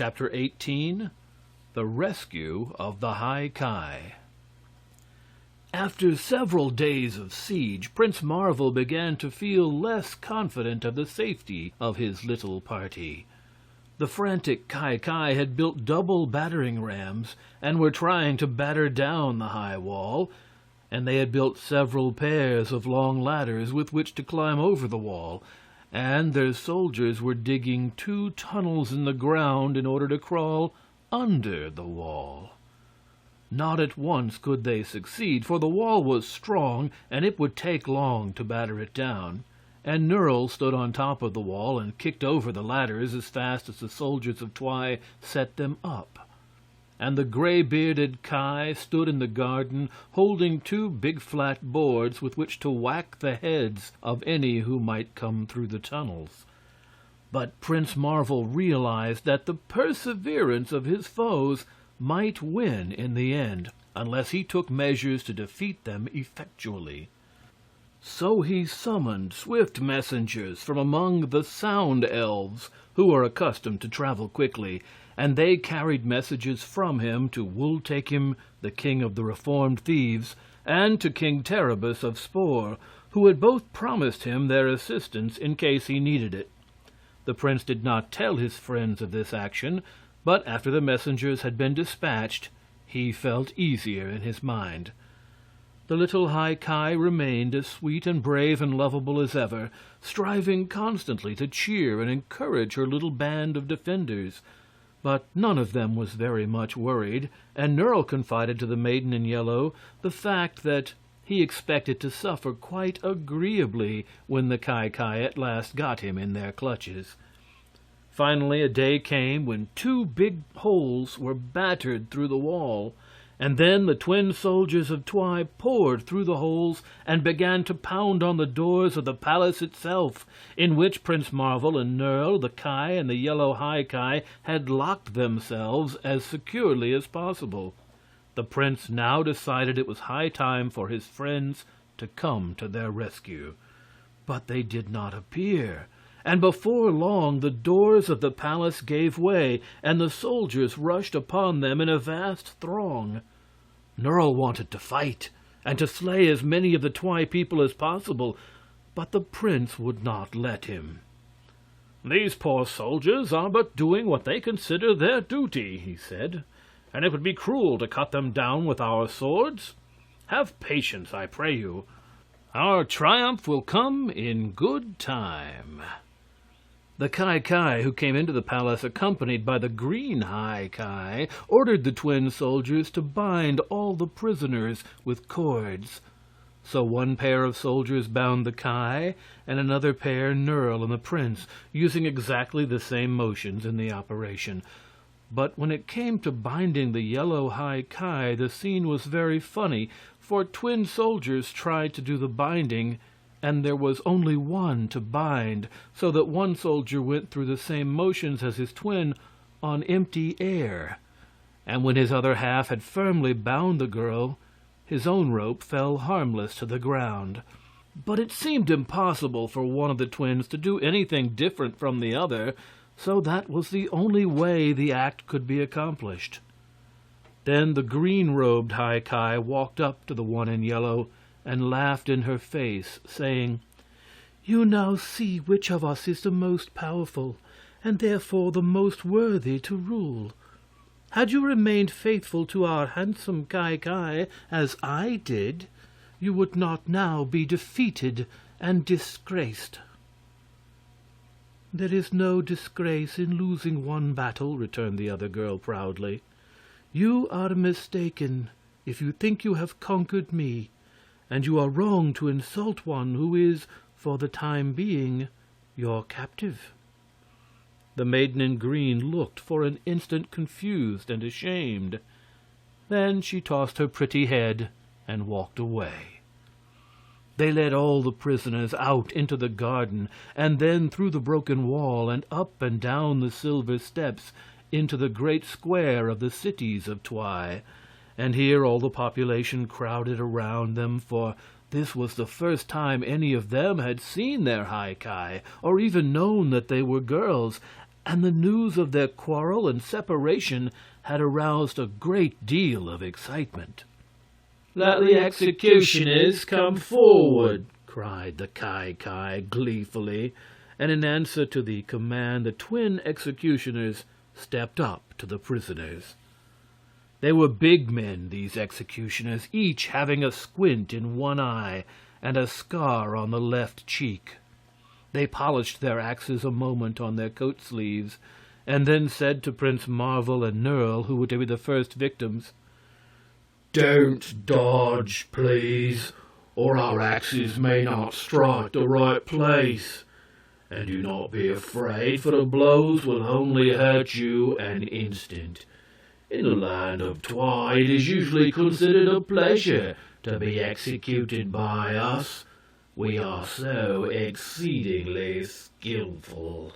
Chapter 18. The Rescue of the High Ki. After several days of siege, Prince Marvel began to feel less confident of the safety of his little party. The frantic Ki had built double battering rams and were trying to batter down the high wall, and they had built several pairs of long ladders with which to climb over the wall, and their soldiers were digging 2 tunnels in the ground in order to crawl under the wall. Not at once could they succeed, for the wall was strong and it would take long to batter it down, and Nerle stood on top of the wall and kicked over the ladders as fast as the soldiers of Twi set them up. And the gray-bearded Ki stood in the garden holding 2 big flat boards with which to whack the heads of any who might come through the tunnels. But Prince Marvel realized that the perseverance of his foes might win in the end, unless he took measures to defeat them effectually. So he summoned swift messengers from among the Sound Elves, who are accustomed to travel quickly, and they carried messages from him to Wul-Takim, the king of the reformed thieves, and to King Terribus of Spor, who had both promised him their assistance in case he needed it. The prince did not tell his friends of this action, but after the messengers had been dispatched, he felt easier in his mind. The little High Ki remained as sweet and brave and lovable as ever, striving constantly to cheer and encourage her little band of defenders. But none of them was very much worried, and Nerle confided to the Maiden in Yellow the fact that he expected to suffer quite agreeably when the Ki at last got him in their clutches. Finally, a day came when 2 big holes were battered through the wall, and then the twin soldiers of Twi poured through the holes and began to pound on the doors of the palace itself, in which Prince Marvel and Nerle, the Ki, and the yellow High Ki had locked themselves as securely as possible. The prince now decided it was high time for his friends to come to their rescue. But they did not appear, and before long the doors of the palace gave way, and the soldiers rushed upon them in a vast throng. Nerle wanted to fight, and to slay as many of the Twi people as possible, but the prince would not let him. "These poor soldiers are but doing what they consider their duty," he said, "and it would be cruel to cut them down with our swords. Have patience, I pray you. Our triumph will come in good time." The Ki who came into the palace accompanied by the green High Ki ordered the twin soldiers to bind all the prisoners with cords. So 1 pair of soldiers bound the Ki, and another pair Nerle and the prince, using exactly the same motions in the operation. But when it came to binding the yellow High Ki, the scene was very funny, for twin soldiers tried to do the binding, and there was only one to bind, so that one soldier went through the same motions as his twin on empty air. And when his other half had firmly bound the girl, his own rope fell harmless to the ground. But it seemed impossible for one of the twins to do anything different from the other, so that was the only way the act could be accomplished. Then the green-robed High Ki walked up to the one in yellow and laughed in her face, saying, "You now see which of us is the most powerful, and therefore the most worthy to rule. Had you remained faithful to our handsome Ki, as I did, you would not now be defeated and disgraced." "There is no disgrace in losing one battle," returned the other girl proudly. "You are mistaken if you think you have conquered me, and you are wrong to insult one who is, for the time being, your captive." The maiden in green looked for an instant confused and ashamed. Then she tossed her pretty head and walked away. They led all the prisoners out into the garden, and then through the broken wall and up and down the silver steps into the great square of the cities of Twi. And here all the population crowded around them, for this was the first time any of them had seen their High Ki, or even known that they were girls, and the news of their quarrel and separation had aroused a great deal of excitement. "Let the executioners come forward," cried the Ki gleefully, and in answer to the command the twin executioners stepped up to the prisoners. They were big men, these executioners, each having a squint in one eye and a scar on the left cheek. They polished their axes a moment on their coat sleeves, and then said to Prince Marvel and Nerle, who were to be the first victims, "Don't dodge, please, or our axes may not strike the right place. And do not be afraid, for the blows will only hurt you an instant. In the land of Twi, it is usually considered a pleasure to be executed by us. We are so exceedingly skillful."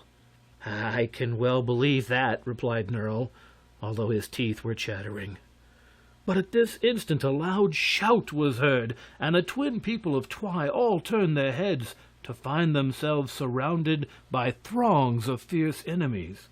"I can well believe that," replied Nerle, although his teeth were chattering. But at this instant a loud shout was heard, and the twin people of Twi all turned their heads to find themselves surrounded by throngs of fierce enemies.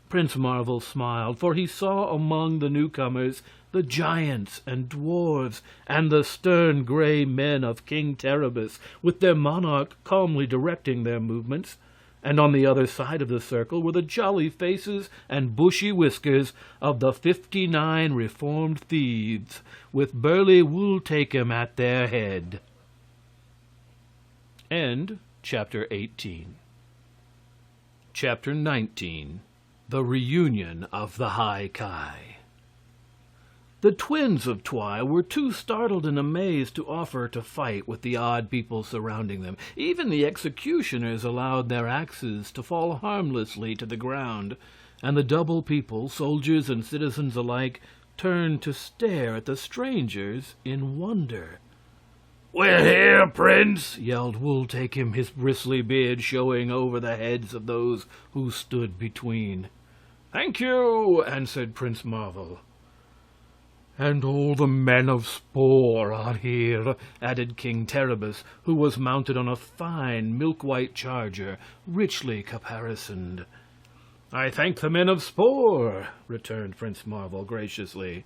Prince Marvel smiled, for he saw among the newcomers the giants and dwarves and the stern gray men of King Terribus, with their monarch calmly directing their movements, and on the other side of the circle were the jolly faces and bushy whiskers of the 59 reformed thieves, with burly Wooltakem at their head. End chapter 18. Chapter 19. The Reunion of the High Ki. The twins of Twi were too startled and amazed to offer to fight with the odd people surrounding them. Even the executioners allowed their axes to fall harmlessly to the ground, and the double people, soldiers and citizens alike, turned to stare at the strangers in wonder. "We're here, Prince!" yelled Wooltakem, his bristly beard showing over the heads of those who stood between. "Thank you," answered Prince Marvel. "And all the men of Spore are here," added King Terribus, who was mounted on a fine milk-white charger, richly caparisoned. "I thank the men of Spore," returned Prince Marvel graciously.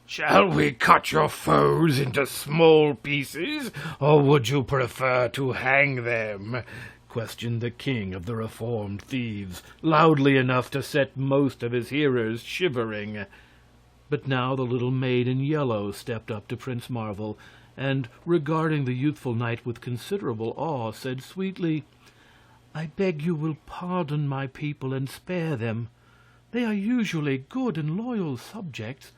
"Shall we cut your foes into small pieces, or would you prefer to hang them?" questioned the king of the reformed thieves, loudly enough to set most of his hearers shivering. But now the little maid in yellow stepped up to Prince Marvel, and, regarding the youthful knight with considerable awe, said sweetly, "I beg you will pardon my people and spare them. They are usually good and loyal subjects,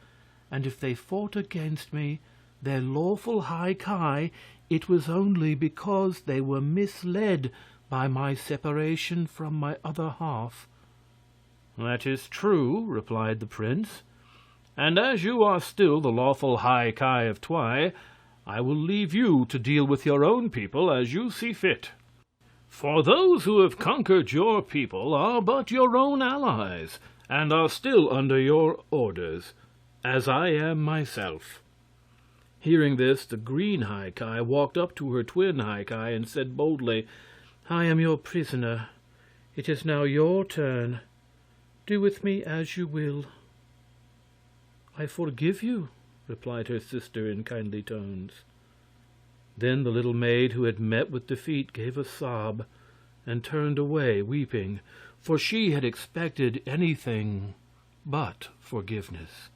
and if they fought against me, their lawful High Ki, it was only because they were misled by my separation from my other half." "That is true," replied the prince. "And as you are still the lawful High Ki of Twi, I will leave you to deal with your own people as you see fit. For those who have conquered your people are but your own allies, and are still under your orders, as I am myself." Hearing this, the green High Ki walked up to her twin High Ki and said boldly, "I am your prisoner. It is now your turn. Do with me as you will." "I forgive you," replied her sister in kindly tones. Then the little maid who had met with defeat gave a sob and turned away weeping, for she had expected anything but forgiveness.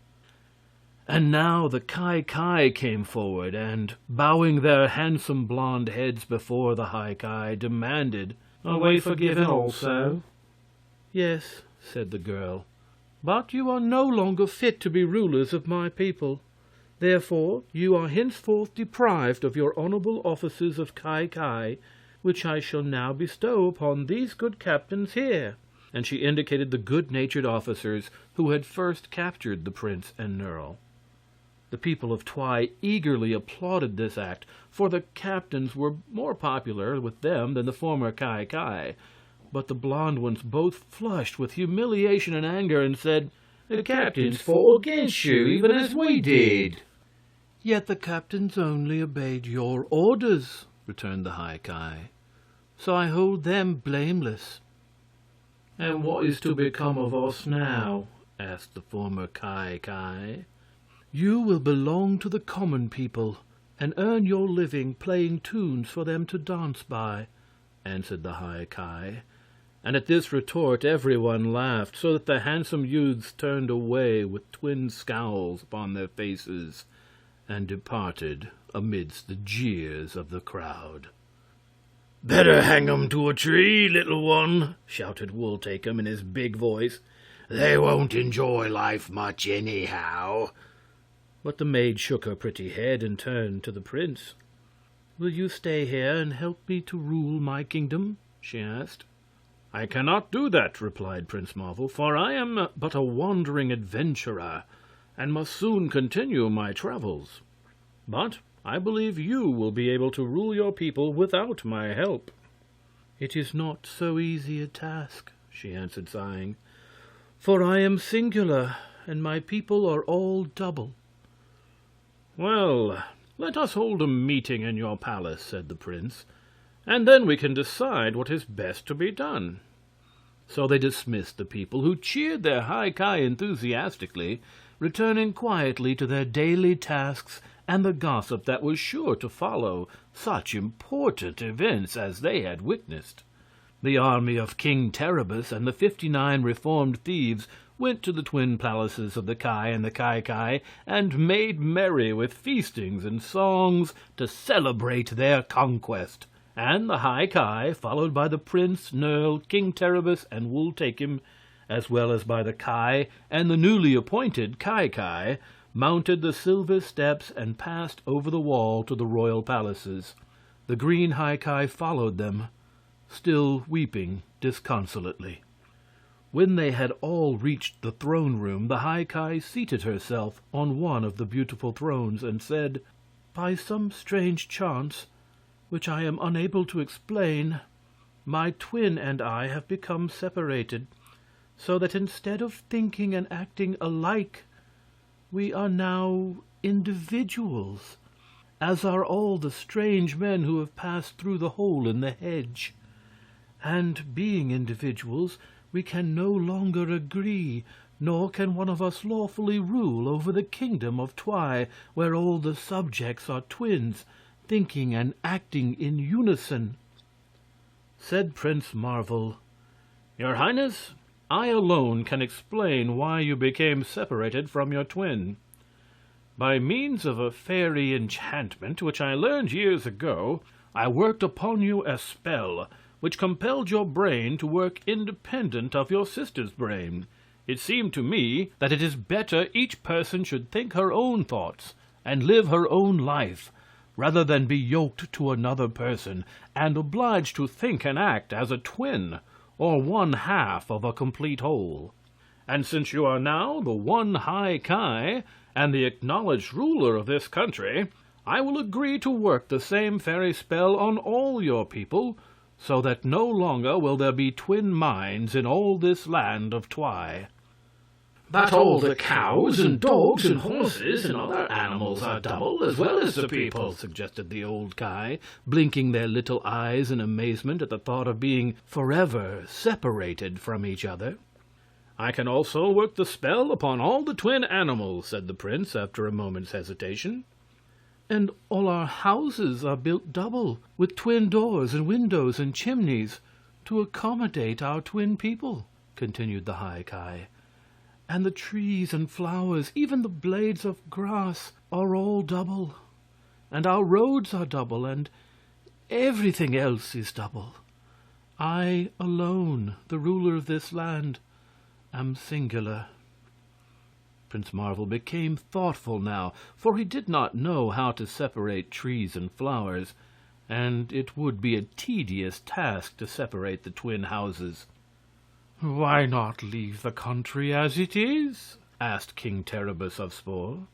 And now the Ki came forward, and, bowing their handsome blonde heads before the High Ki, demanded, "Are we forgiven also?" "Yes," said the girl. "But you are no longer fit to be rulers of my people. Therefore you are henceforth deprived of your honorable offices of Ki, which I shall now bestow upon these good captains here." And she indicated the good-natured officers who had first captured the prince and Nerle. The people of Twi eagerly applauded this act, for the captains were more popular with them than the former Ki. But the blonde ones both flushed with humiliation and anger and said, "The captains fought against you, even as we did." "Yet the captains only obeyed your orders," returned the High Ki. "So I hold them blameless." "And what is to become of us now?" asked the former Kai. "You will belong to the common people, and earn your living playing tunes for them to dance by," answered the High Ki. And at this retort everyone laughed, so that the handsome youths turned away with twin scowls upon their faces and departed amidst the jeers of the crowd. "Better hang 'em to a tree, little one," shouted Wool-Takem in his big voice. "They won't enjoy life much anyhow." But the maid shook her pretty head and turned to the prince. "Will you stay here and help me to rule my kingdom?" she asked. "I cannot do that," replied Prince Marvel, "for I am but a wandering adventurer, and must soon continue my travels. But I believe you will be able to rule your people without my help." "It is not so easy a task," she answered, sighing, "for I am singular, and my people are all double." "Well, let us hold a meeting in your palace," said the prince, "and then we can decide what is best to be done." So they dismissed the people, who cheered their High Ki enthusiastically, returning quietly to their daily tasks and the gossip that was sure to follow such important events as they had witnessed. The army of King Terribus and the 59 reformed thieves went to the twin palaces of the Ki and the Ki and made merry with feastings and songs to celebrate their conquest. And the High Ki, followed by the prince, Nerle, King Terribus, and Wool-Takem, as well as by the Ki and the newly appointed Ki, mounted the silver steps and passed over the wall to the royal palaces. The green High Ki followed them, still weeping disconsolately. When they had all reached the throne room, the High Ki seated herself on one of the beautiful thrones and said, "By some strange chance, which I am unable to explain, my twin and I have become separated, so that instead of thinking and acting alike, we are now individuals, as are all the strange men who have passed through the hole in the hedge. And being individuals, we can no longer agree, nor can one of us lawfully rule over the kingdom of Twi, where all the subjects are twins, thinking and acting in unison." Said Prince Marvel, "Your Highness, I alone can explain why you became separated from your twin. By means of a fairy enchantment which I learned years ago, I worked upon you a spell which compelled your brain to work independent of your sister's brain. It seemed to me that it is better each person should think her own thoughts and live her own life, rather than be yoked to another person and obliged to think and act as a twin, or one half of a complete whole. And since you are now the one High Ki and the acknowledged ruler of this country, I will agree to work the same fairy spell on all your people, so that no longer will there be twin minds in all this land of Twi." "But all the cows and dogs and horses and other animals are double, as well as the people," suggested the old Ki, blinking their little eyes in amazement at the thought of being forever separated from each other. "I can also work the spell upon all the twin animals," said the prince, after a moment's hesitation. "And all our houses are built double, with twin doors and windows and chimneys, to accommodate our twin people," continued the High Ki. "And the trees and flowers, even the blades of grass, are all double. And our roads are double, and everything else is double. I alone, the ruler of this land, am singular." Prince Marvel became thoughtful now, for he did not know how to separate trees and flowers, and it would be a tedious task to separate the twin houses. "Why not leave the country as it is?" asked King Terribus of Spor.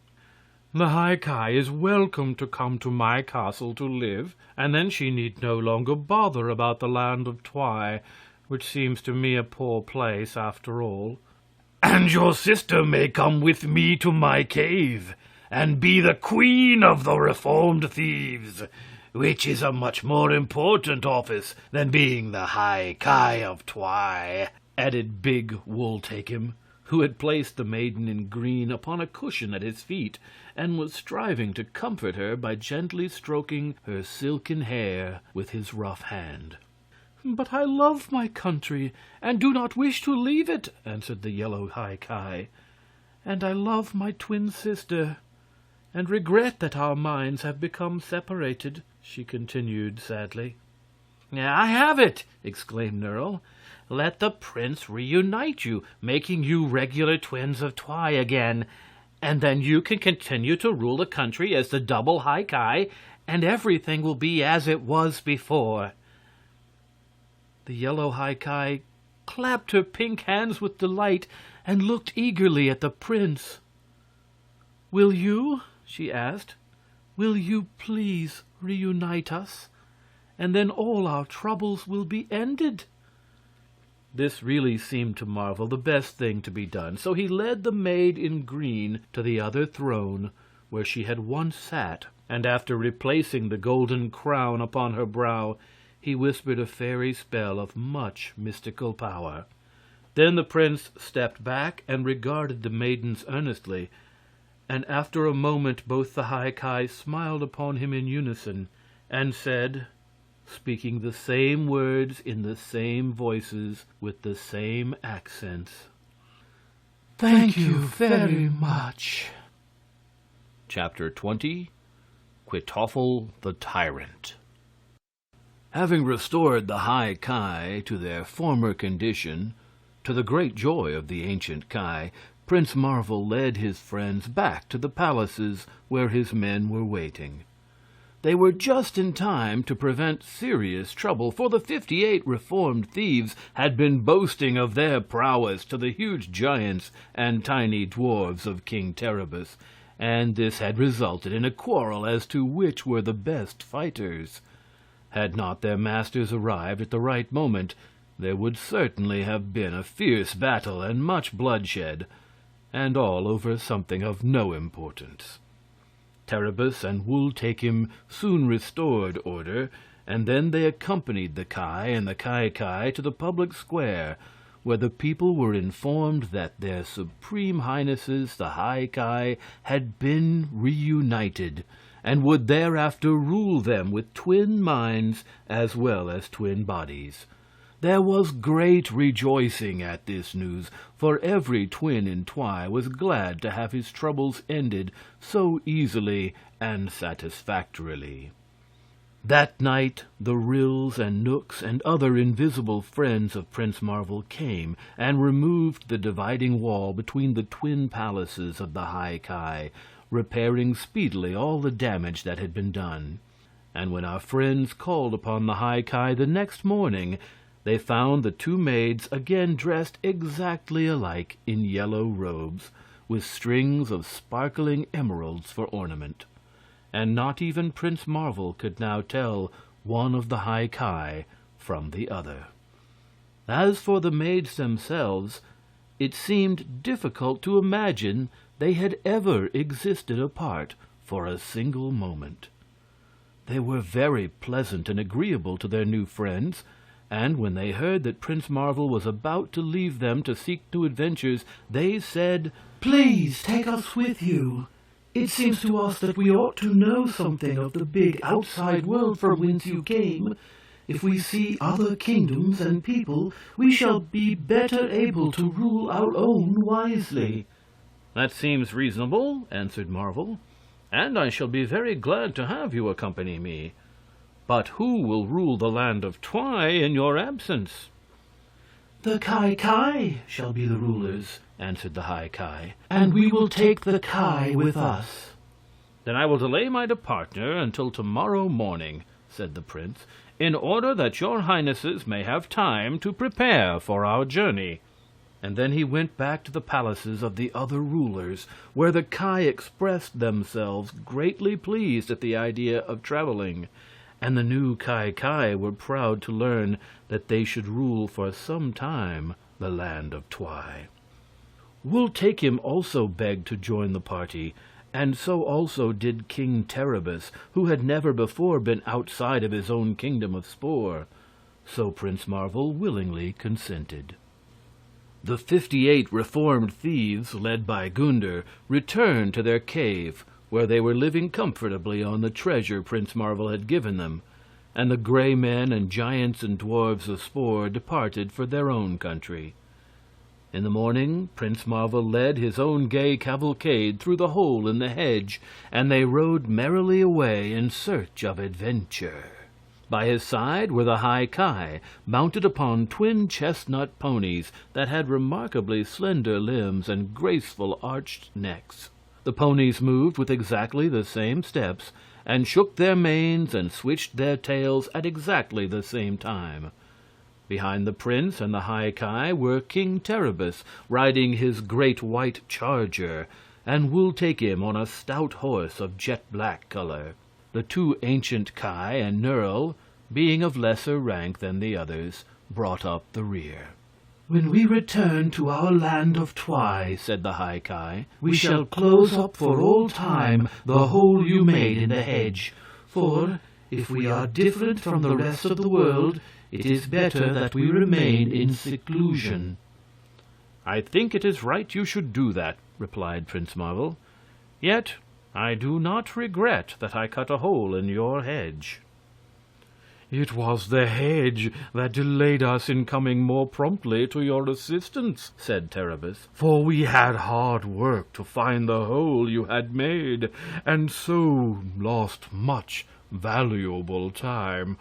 "The High Ki is welcome to come to my castle to live, and then she need no longer bother about the land of Twi, which seems to me a poor place after all." "And your sister may come with me to my cave and be the queen of the reformed thieves, which is a much more important office than being the High Ki of Twi," added big Wool-Take-Him, who had placed the maiden in green upon a cushion at his feet and was striving to comfort her by gently stroking her silken hair with his rough hand. "But I love my country and do not wish to leave it," answered the yellow High Ki. "And I love my twin sister, and regret that our minds have become separated," she continued sadly. "I have it!" exclaimed Nerle. "Let the prince reunite you, making you regular twins of Twi again, and then you can continue to rule the country as the double High Ki, and everything will be as it was before." The yellow High Ki clapped her pink hands with delight and looked eagerly at the prince. "Will you?" she asked. "Will you please reunite us? And then all our troubles will be ended." This really seemed to Marvel the best thing to be done, so he led the maid in green to the other throne, where she had once sat, and after replacing the golden crown upon her brow, he whispered a fairy spell of much mystical power. Then the prince stepped back and regarded the maidens earnestly, and after a moment both the High Ki smiled upon him in unison and said, speaking the same words in the same voices with the same accents, "Thank you very much." Chapter 20. Kwytoffle the Tyrant. Having restored the High Ki to their former condition, to the great joy of the ancient Ki, Prince Marvel led his friends back to the palaces where his men were waiting. They were just in time to prevent serious trouble, for the 58 reformed thieves had been boasting of their prowess to the huge giants and tiny dwarves of King Terribus, and this had resulted in a quarrel as to which were the best fighters. Had not their masters arrived at the right moment, there would certainly have been a fierce battle and much bloodshed, and all over something of no importance. Terribus and Wool-Take-Him soon restored order, and then they accompanied the Ki and the Ki to the public square, where the people were informed that their supreme highnesses, the High Ki, had been reunited, and would thereafter rule them with twin minds as well as twin bodies. There was great rejoicing at this news, for every twin in Twi was glad to have his troubles ended so easily and satisfactorily. That night the Ryls and Knooks and other invisible friends of Prince Marvel came and removed the dividing wall between the twin palaces of the High Ki, repairing speedily all the damage that had been done. And when our friends called upon the High Ki the next morning, they found the two maids again dressed exactly alike in yellow robes, with strings of sparkling emeralds for ornament. And not even Prince Marvel could now tell one of the High Ki from the other. As for the maids themselves, it seemed difficult to imagine they had ever existed apart for a single moment. They were very pleasant and agreeable to their new friends, and when they heard that Prince Marvel was about to leave them to seek new adventures, they said, "Please take us with you. It seems to us that we ought to know something of the big outside world from whence you came. If we see other kingdoms and people, we shall be better able to rule our own wisely." "That seems reasonable," answered Marvel, "and I shall be very glad to have you accompany me. But who will rule the land of Twi in your absence?" "The Ki shall be the rulers," answered the High Ki, "and we will take the Ki with us." "Then I will delay my departure until tomorrow morning," said the prince, "in order that your highnesses may have time to prepare for our journey." And then he went back to the palaces of the other rulers, where the Ki expressed themselves greatly pleased at the idea of traveling, and the new Ki were proud to learn that they should rule for some time the land of Twi. Wool-Take-Him also begged to join the party, and so also did King Terribus, who had never before been outside of his own kingdom of Spore. So Prince Marvel willingly consented. The 58 reformed thieves, led by Gunder, returned to their cave, where they were living comfortably on the treasure Prince Marvel had given them, and the gray men and giants and dwarves of Spor departed for their own country. In the morning Prince Marvel led his own gay cavalcade through the hole in the hedge, and they rode merrily away in search of adventure. By his side were the High Ki, mounted upon twin chestnut ponies that had remarkably slender limbs and graceful arched necks. The ponies moved with exactly the same steps, and shook their manes and switched their tails at exactly the same time. Behind the prince and the High Ki were King Terribus, riding his great white charger, and Wul Takim on a stout horse of jet-black color. The 2 ancient Ki and Nerl, being of lesser rank than the others, brought up the rear. "When we return to our land of Twi," said the High Ki, "we shall close up for all time the hole you made in the hedge. For, if we are different from the rest of the world, it is better that we remain in seclusion." "I think it is right you should do that," replied Prince Marvel. "Yet I do not regret that I cut a hole in your hedge." "It was the hedge that delayed us in coming more promptly to your assistance," said Terribus, "for we had hard work to find the hole you had made, and so lost much valuable time."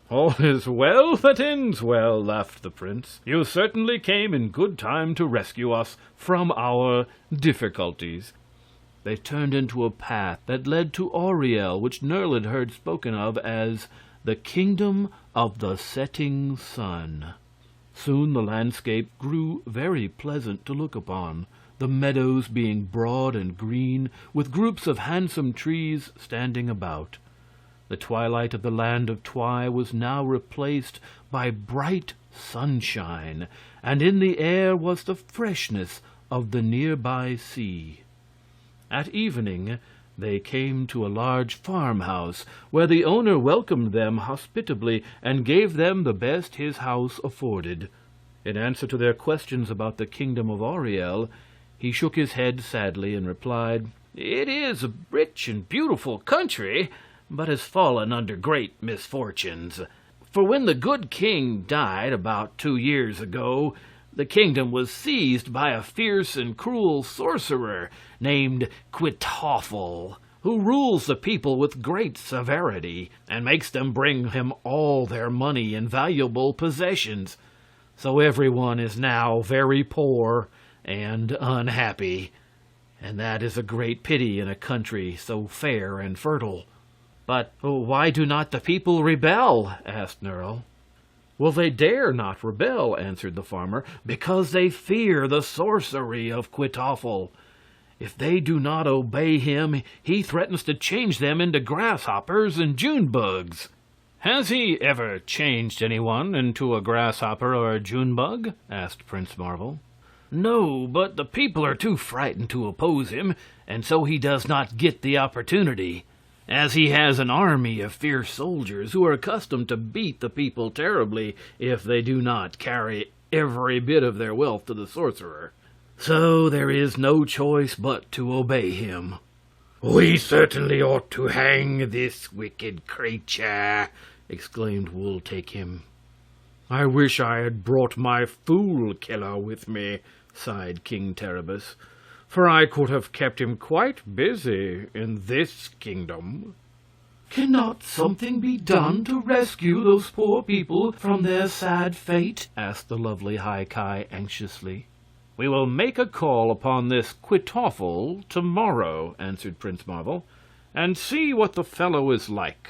"All is well that ends well," laughed the prince. "You certainly came in good time to rescue us from our difficulties." They turned into a path that led to Auriel, which Nerl had heard spoken of as the Kingdom of the Setting Sun. Soon the landscape grew very pleasant to look upon, the meadows being broad and green, with groups of handsome trees standing about. The twilight of the land of Twi was now replaced by bright sunshine, and in the air was the freshness of the nearby sea. At evening they came to a large farmhouse, where the owner welcomed them hospitably and gave them the best his house afforded. In answer to their questions about the kingdom of Auriel, he shook his head sadly and replied, "It is a rich and beautiful country, but has fallen under great misfortunes. For when the good king died about 2 years ago, the kingdom was seized by a fierce and cruel sorcerer named Quitoffel, who rules the people with great severity and makes them bring him all their money and valuable possessions. So everyone is now very poor and unhappy, and that is a great pity in a country so fair and fertile." "But why do not the people rebel?" asked Nerl. "Well, they dare not rebel," answered the farmer, "because they fear the sorcery of Quitoffel. If they do not obey him, he threatens to change them into grasshoppers and June bugs." "Has he ever changed anyone into a grasshopper or a June bug?" asked Prince Marvel. "No, but the people are too frightened to oppose him, and so he does not get the opportunity, as he has an army of fierce soldiers who are accustomed to beat the people terribly if they do not carry every bit of their wealth to the sorcerer. So there is no choice but to obey him." "We certainly ought to hang this wicked creature," exclaimed Wul Takim. "I wish I had brought my fool killer with me," sighed King Terribus, "for I could have kept him quite busy in this kingdom." "Cannot something be done to rescue those poor people from their sad fate?" asked the lovely High Ki anxiously. "We will make a call upon this Quitoffel tomorrow," answered Prince Marvel, "and see what the fellow is like."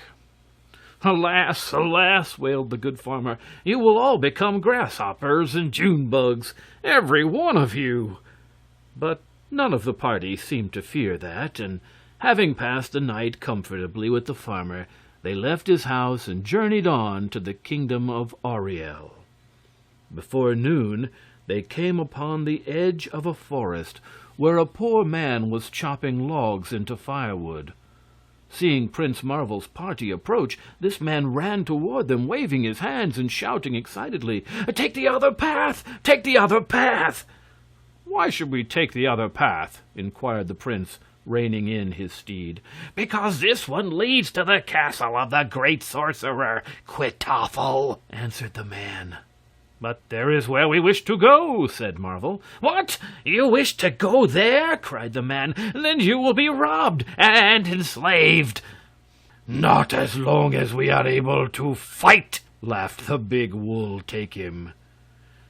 "Alas, alas!" wailed the good farmer. "You will all become grasshoppers and June bugs, every one of you." But none of the party seemed to fear that, and having passed the night comfortably with the farmer, they left his house and journeyed on to the kingdom of Auriel. Before noon they came upon the edge of a forest, where a poor man was chopping logs into firewood. Seeing Prince Marvel's party approach, this man ran toward them, waving his hands and shouting excitedly, "Take the other path! Take the other path!" "Why should we take the other path?" inquired the prince, reining in his steed. "Because this one leads to the castle of the great sorcerer, Kwytoffle," answered the man. "But there is where we wish to go," said Marvel. "What? You wish to go there?" cried the man. "Then you will be robbed and enslaved." "Not as long as we are able to fight," laughed the big wool take him.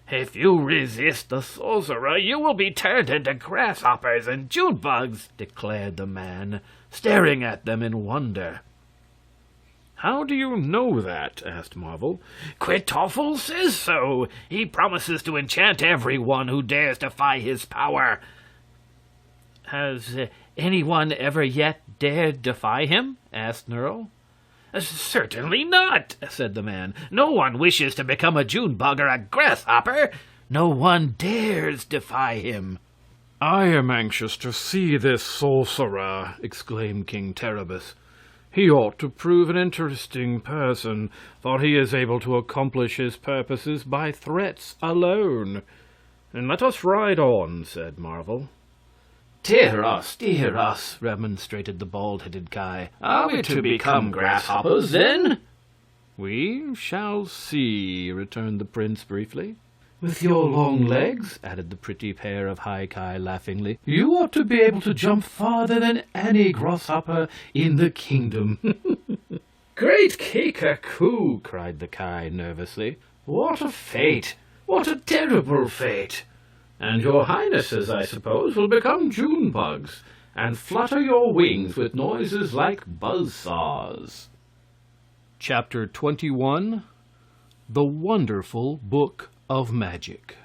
"If you resist the sorcerer, you will be turned into grasshoppers and June bugs," declared the man, staring at them in wonder. "How do you know that?" asked Marvel. "Kwytoffle says so. He promises to enchant everyone who dares defy his power." "Has anyone ever yet dared defy him?" asked Nerl. "Certainly not," said the man. "No one wishes to become a June bug or a grasshopper. No one dares defy him." "I am anxious to see this sorcerer," exclaimed King Terribus. "He ought to prove an interesting person, for he is able to accomplish his purposes by threats alone." "And let us ride on," said Marvel. Dear us, remonstrated the bald-headed Ki. "Are we to become grasshoppers, then?" "We shall see," returned the prince briefly. "With your long legs," added the pretty pair of High Ki laughingly, "you ought to be able to jump farther than any grasshopper in the kingdom." "Great Kika-coo!" cried the Ki nervously. "What a fate! What a terrible fate! And your highnesses, I suppose, will become June bugs and flutter your wings with noises like buzzsaws." Chapter 21. The Wonderful Book of Magic.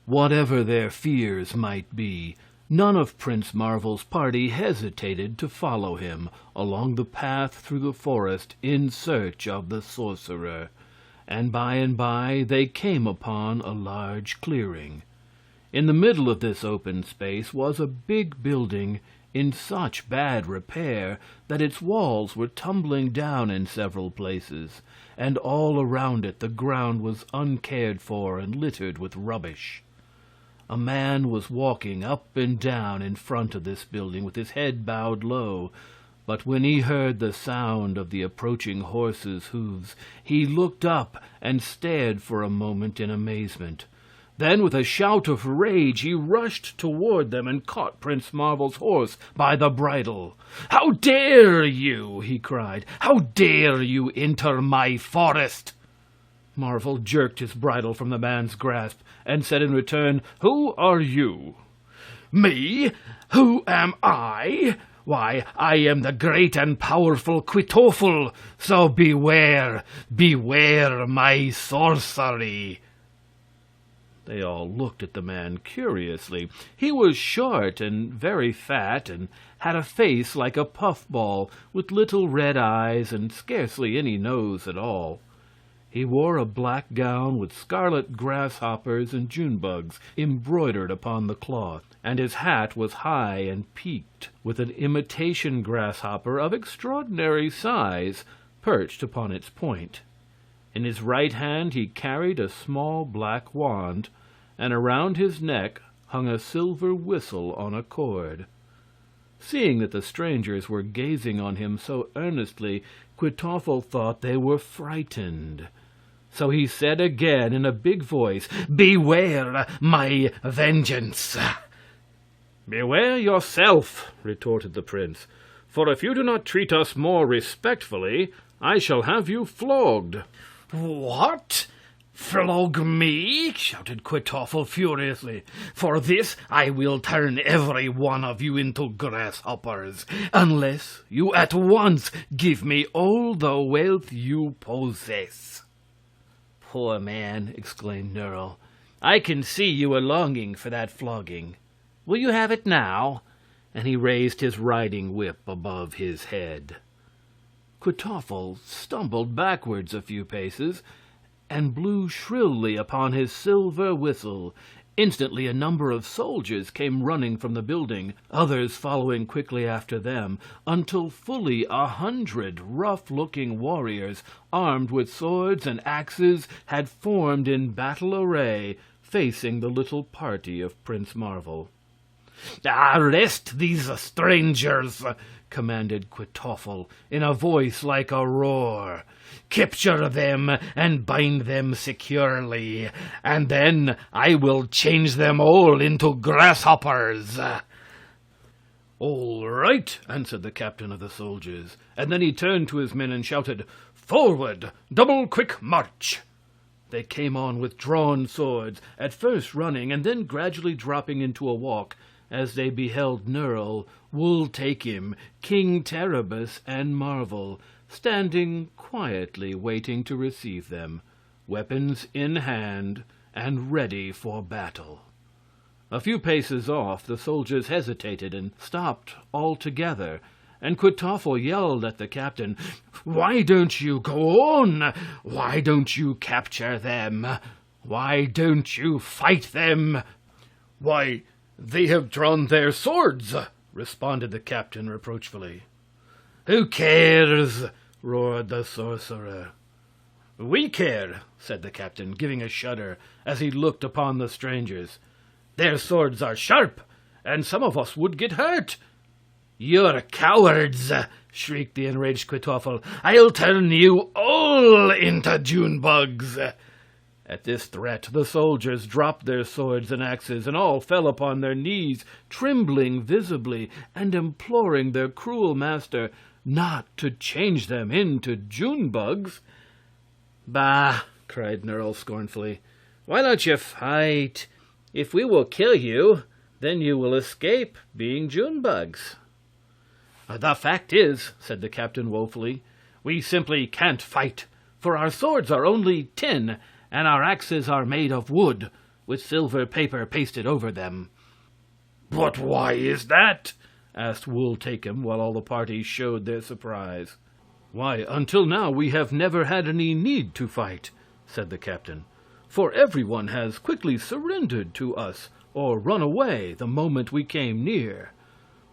Whatever their fears might be, none of Prince Marvel's party hesitated to follow him along the path through the forest in search of the sorcerer, and by they came upon a large clearing. In the middle of this open space was a big building in such bad repair that its walls were tumbling down in several places, and all around it the ground was uncared for and littered with rubbish. A man was walking up and down in front of this building with his head bowed low, but when he heard the sound of the approaching horses' hoofs, he looked up and stared for a moment in amazement. Then, with a shout of rage, he rushed toward them and caught Prince Marvel's horse by the bridle. "How dare you!" he cried. "How dare you enter my forest?" Marvel jerked his bridle from the man's grasp and said in return, "Who are you?" "Me? Who am I? Why, I am the great and powerful Kwytoffle, so beware my sorcery." They all looked at the man curiously. He was short and very fat, and had a face like a puffball, with little red eyes and scarcely any nose at all. He wore a black gown with scarlet grasshoppers and June bugs embroidered upon the cloth, and his hat was high and peaked, with an imitation grasshopper of extraordinary size perched upon its point. In his right hand he carried a small black wand, and around his neck hung a silver whistle on a cord. Seeing that the strangers were gazing on him so earnestly, Kwytoffle thought they were frightened. So he said again in a big voice, "Beware my vengeance." "Beware yourself," retorted the prince, "for if you do not treat us more respectfully, I shall have you flogged." "What? Flog me?" shouted Kwytoffle furiously. "For this I will turn every one of you into grasshoppers, unless you at once give me all the wealth you possess." "Poor man," exclaimed Nerl. "I can see you are longing for that flogging. Will you have it now?" And he raised his riding whip above his head. Kwytoffle stumbled backwards a few paces and blew shrilly upon his silver whistle, Instantly a number of soldiers came running from the building, others following quickly after them, until fully 100 rough-looking warriors, armed with swords and axes, had formed in battle array, facing the little party of Prince Marvel. "Arrest these strangers!" commanded Kwytoffle, in a voice like a roar. "Capture them and bind them securely, and then I will change them all into grasshoppers." "All right," answered the captain of the soldiers, and then he turned to his men and shouted, "Forward! Double-quick march!" They came on with drawn swords, at first running and then gradually dropping into a walk, as they beheld Nerle, Wool-Take-Him, King Terribus, and Marvel, standing quietly waiting to receive them, weapons in hand and ready for battle. A few paces off, the soldiers hesitated and stopped altogether, and Kwytoffle yelled at the captain, "Why don't you go on? Why don't you capture them? Why don't you fight them?" "Why, they have drawn their swords," responded the captain reproachfully. "Who cares?" roared the sorcerer. "We care," said the captain, giving a shudder as he looked upon the strangers. "Their swords are sharp, and some of us would get hurt." "You're cowards!" shrieked the enraged Kwytoffle. "I'll turn you all into June bugs!" At this threat, the soldiers dropped their swords and axes, and all fell upon their knees, trembling visibly, and imploring their cruel master not to change them into June bugs. "Bah!" cried Nerle scornfully. "Why don't you fight? If we will kill you, then you will escape being June bugs." "The fact is," said the captain woefully, "we simply can't fight, for our swords are only tin, and our axes are made of wood, with silver paper pasted over them." "But why is that?" asked Wool-Take-Him, while all the party showed their surprise. "Why, until now we have never had any need to fight," said the captain, "for everyone has quickly surrendered to us or run away the moment we came near.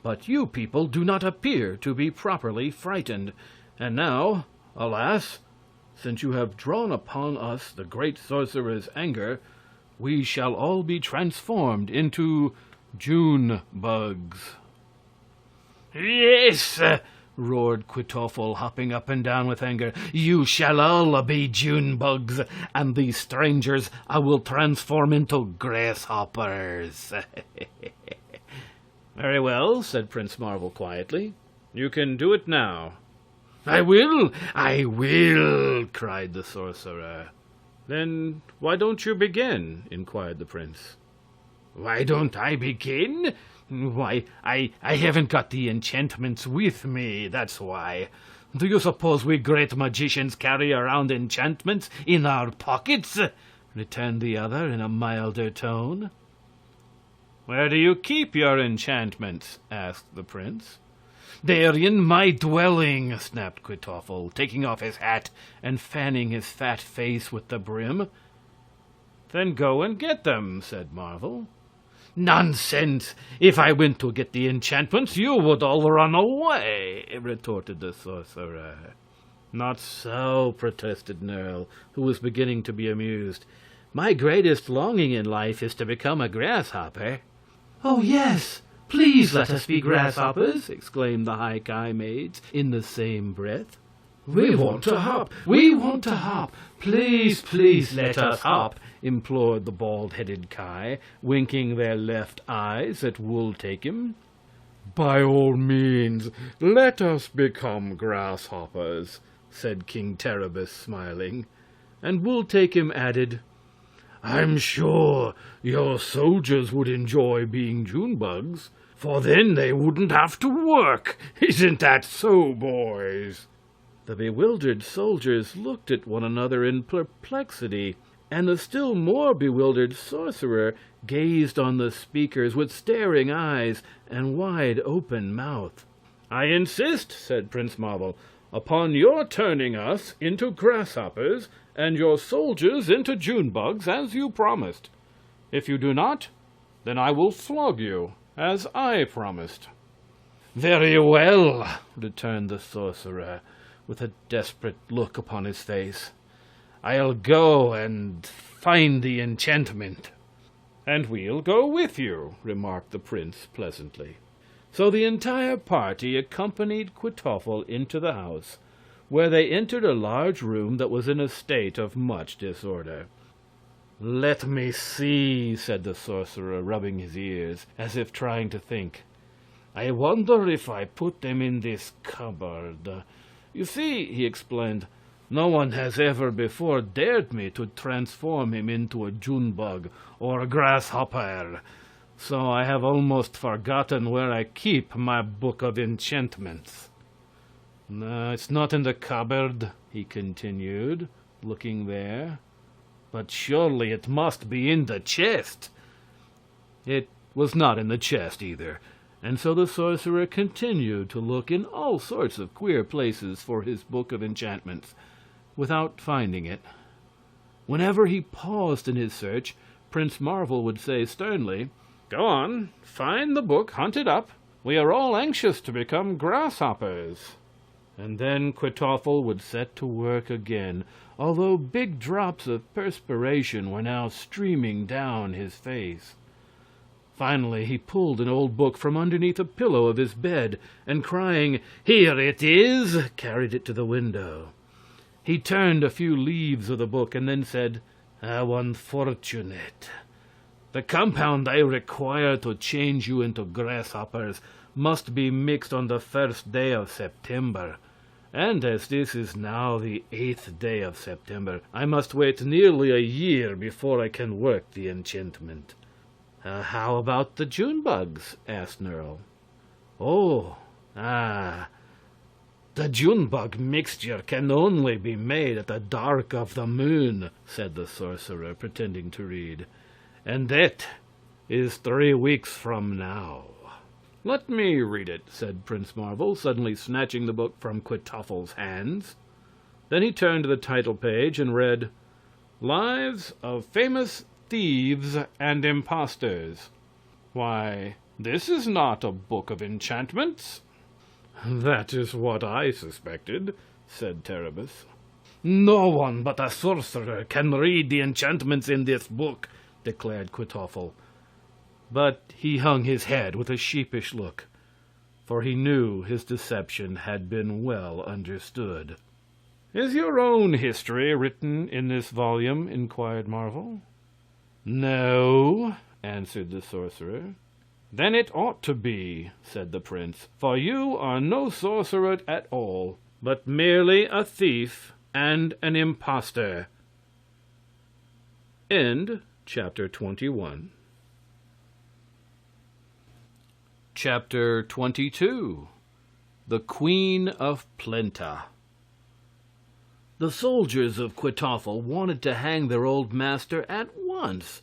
But you people do not appear to be properly frightened, and now, alas, since you have drawn upon us the great sorcerer's anger, we shall all be transformed into June bugs." "Yes!" roared Kwytoffle, hopping up and down with anger. "You shall all be June bugs, and these strangers I will transform into grasshoppers." "Very well," said Prince Marvel quietly. "You can do it now." I will! cried the sorcerer. "Then why don't you begin?" inquired the prince. "Why don't I begin? Why, I haven't got the enchantments with me, that's why. Do you suppose we great magicians carry around enchantments in our pockets?" returned the other in a milder tone. "Where do you keep your enchantments?" asked the prince. "They're in my dwelling," snapped Kwytoffle, taking off his hat and fanning his fat face with the brim. "Then go and get them," said Marvel. "Nonsense! If I went to get the enchantments, you would all run away," retorted the sorcerer. "Not so," protested Nerle, who was beginning to be amused. "My greatest longing in life is to become a grasshopper." "Oh, yes! Please let us be grasshoppers!" exclaimed the High Ki maids in the same breath. "We want to hop! We want to hop! Please, please let us hop!" implored the bald-headed Ki, winking their left eyes at Wool-Take-Him. "By all means, let us become grasshoppers," said King Terribus, smiling. And Wool-Take-Him added, "I'm sure your soldiers would enjoy being June bugs, for then they wouldn't have to work. Isn't that so, boys?" The bewildered soldiers looked at one another in perplexity, and the still more bewildered sorcerer gazed on the speakers with staring eyes and wide-open mouth. "I insist," said Prince Marvel, "upon your turning us into grasshoppers and your soldiers into June bugs, as you promised. If you do not, then I will flog you, as I promised." "Very well," returned the sorcerer, with a desperate look upon his face. "I'll go and find the enchantment." "And we'll go with you," remarked the prince pleasantly. So the entire party accompanied Kwytoffle into the house, where they entered a large room that was in a state of much disorder. "Let me see," said the sorcerer, rubbing his ears, as if trying to think. "I wonder if I put them in this cupboard. You see," he explained, "no one has ever before dared me to transform him into a June bug or a grasshopper, so I have almost forgotten where I keep my book of enchantments. No, it's not in the cupboard," he continued, looking there. "But surely it must be in the chest." It was not in the chest either, and so the sorcerer continued to look in all sorts of queer places for his book of enchantments, without finding it. Whenever he paused in his search, Prince Marvel would say sternly, "Go on, find the book, hunt it up. We are all anxious to become grasshoppers." And then Kwytoffle would set to work again, although big drops of perspiration were now streaming down his face. Finally he pulled an old book from underneath a pillow of his bed, and crying, "Here it is," carried it to the window. He turned a few leaves of the book and then said, "How unfortunate. The compound I require to change you into grasshoppers must be mixed on the 1st day of September, and as this is now the 8th day of September, I must wait nearly a year before I can work the enchantment." "How about the June bugs?" asked Nerle. "The June bug mixture can only be made at the dark of the moon," said the sorcerer, pretending to read, "and that is 3 weeks from now." "Let me read it," said Prince Marvel, suddenly snatching the book from Kwytoffle's hands. Then he turned to the title page and read, "Lives of Famous Thieves and Impostors." "Why, this is not a book of enchantments." "That is what I suspected," said Terribus. "No one but a sorcerer can read the enchantments in this book," declared Kwytoffle. But he hung his head with a sheepish look, for he knew his deception had been well understood. "Is your own history written in this volume?" inquired Marvel. "No," answered the sorcerer. "Then it ought to be," said the prince, "for you are no sorcerer at all, but merely a thief and an impostor." End chapter 21. Chapter 22. The Queen of Plenta. The soldiers of Kwytoffle wanted to hang their old master at once,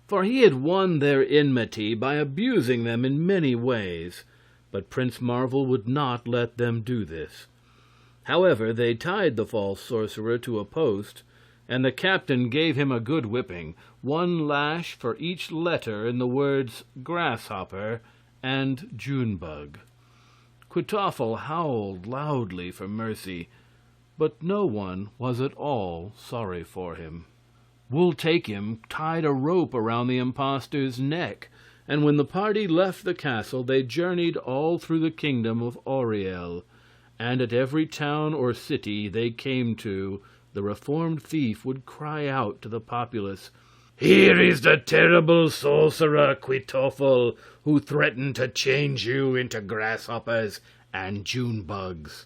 for he had won their enmity by abusing them in many ways, but Prince Marvel would not let them do this. However, they tied the false sorcerer to a post, and the captain gave him a good whipping, 1 lash for each letter in the words grasshopper and Junebug. Kwytoffle howled loudly for mercy, but no one was at all sorry for him. Wool Take Him tied a rope around the impostor's neck, and when the party left the castle they journeyed all through the kingdom of Auriel, and at every town or city they came to the reformed thief would cry out to the populace, "Here is the terrible sorcerer Kwytoffle, who threatened to change you into grasshoppers and June bugs.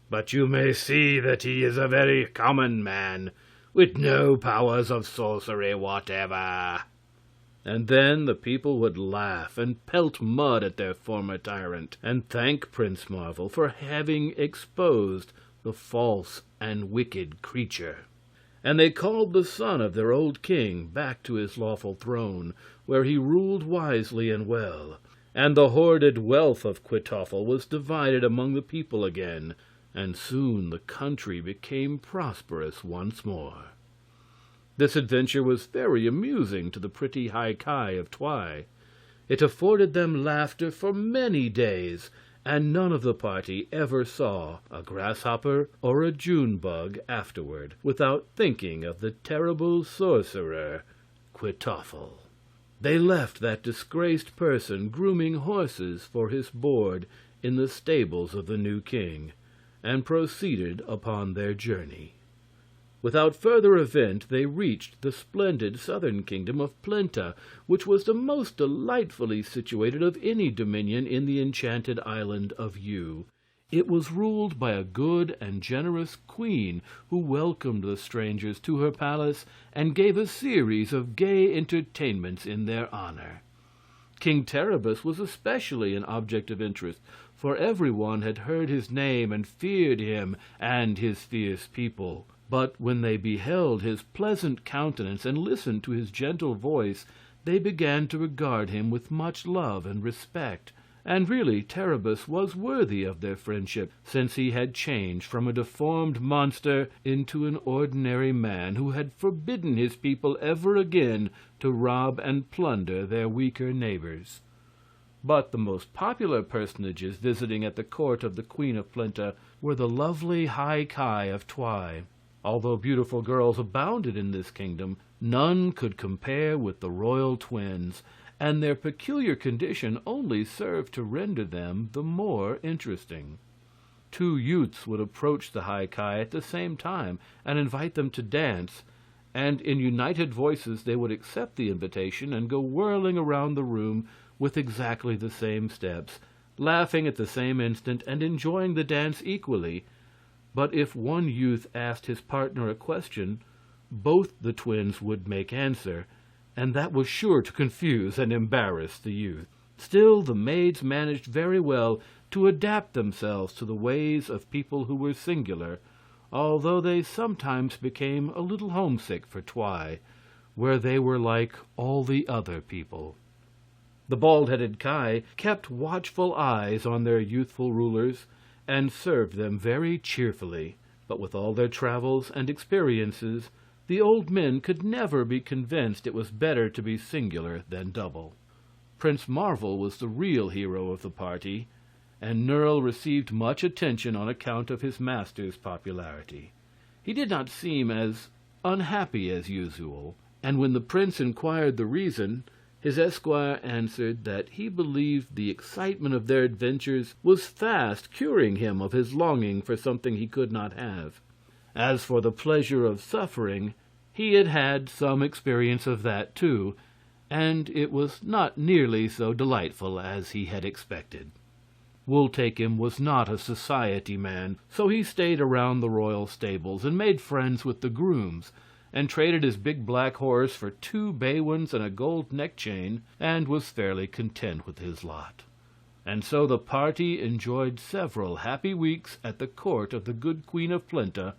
But you may see that he is a very common man, with no powers of sorcery whatever." And then the people would laugh and pelt mud at their former tyrant, and thank Prince Marvel for having exposed the false and wicked creature. And they called the son of their old king back to his lawful throne, where he ruled wisely and well, and the hoarded wealth of Kwytoffle was divided among the people again, and soon the country became prosperous once more. This adventure was very amusing to the pretty High Ki of Twi. It afforded them laughter for many days, and none of the party ever saw a grasshopper or a June bug afterward without thinking of the terrible sorcerer, Kwytoffle. They left that disgraced person grooming horses for his board in the stables of the new king, and proceeded upon their journey. Without further event they reached the splendid southern kingdom of Plenta, which was the most delightfully situated of any dominion in the enchanted island of Yew. It was ruled by a good and generous queen who welcomed the strangers to her palace and gave a series of gay entertainments in their honor. King Terribus was especially an object of interest, for everyone had heard his name and feared him and his fierce people. But when they beheld his pleasant countenance and listened to his gentle voice, they began to regard him with much love and respect. And really Terribus was worthy of their friendship, since he had changed from a deformed monster into an ordinary man who had forbidden his people ever again to rob and plunder their weaker neighbors. But the most popular personages visiting at the court of the Queen of Plenta were the lovely High Ki of Twi. Although beautiful girls abounded in this kingdom, none could compare with the royal twins, and their peculiar condition only served to render them the more interesting. Two youths would approach the High Ki at the same time and invite them to dance, and in united voices they would accept the invitation and go whirling around the room with exactly the same steps, laughing at the same instant and enjoying the dance equally. But if one youth asked his partner a question, both the twins would make answer, and that was sure to confuse and embarrass the youth. Still, the maids managed very well to adapt themselves to the ways of people who were singular, although they sometimes became a little homesick for Twi, where they were like all the other people. The bald-headed Ki kept watchful eyes on their youthful rulers, and served them very cheerfully. But with all their travels and experiences, the old men could never be convinced it was better to be singular than double. Prince Marvel was the real hero of the party, and Nerle received much attention on account of his master's popularity. He did not seem as unhappy as usual, and when the prince inquired the reason, his esquire answered that he believed the excitement of their adventures was fast curing him of his longing for something he could not have. As for the pleasure of suffering, he had had some experience of that too, and it was not nearly so delightful as he had expected. Wooltakim was not a society man, so he stayed around the royal stables and made friends with the grooms, and traded his big black horse for 2 bay ones and a gold neck-chain, and was fairly content with his lot. And so the party enjoyed several happy weeks at the court of the good Queen of Plenta,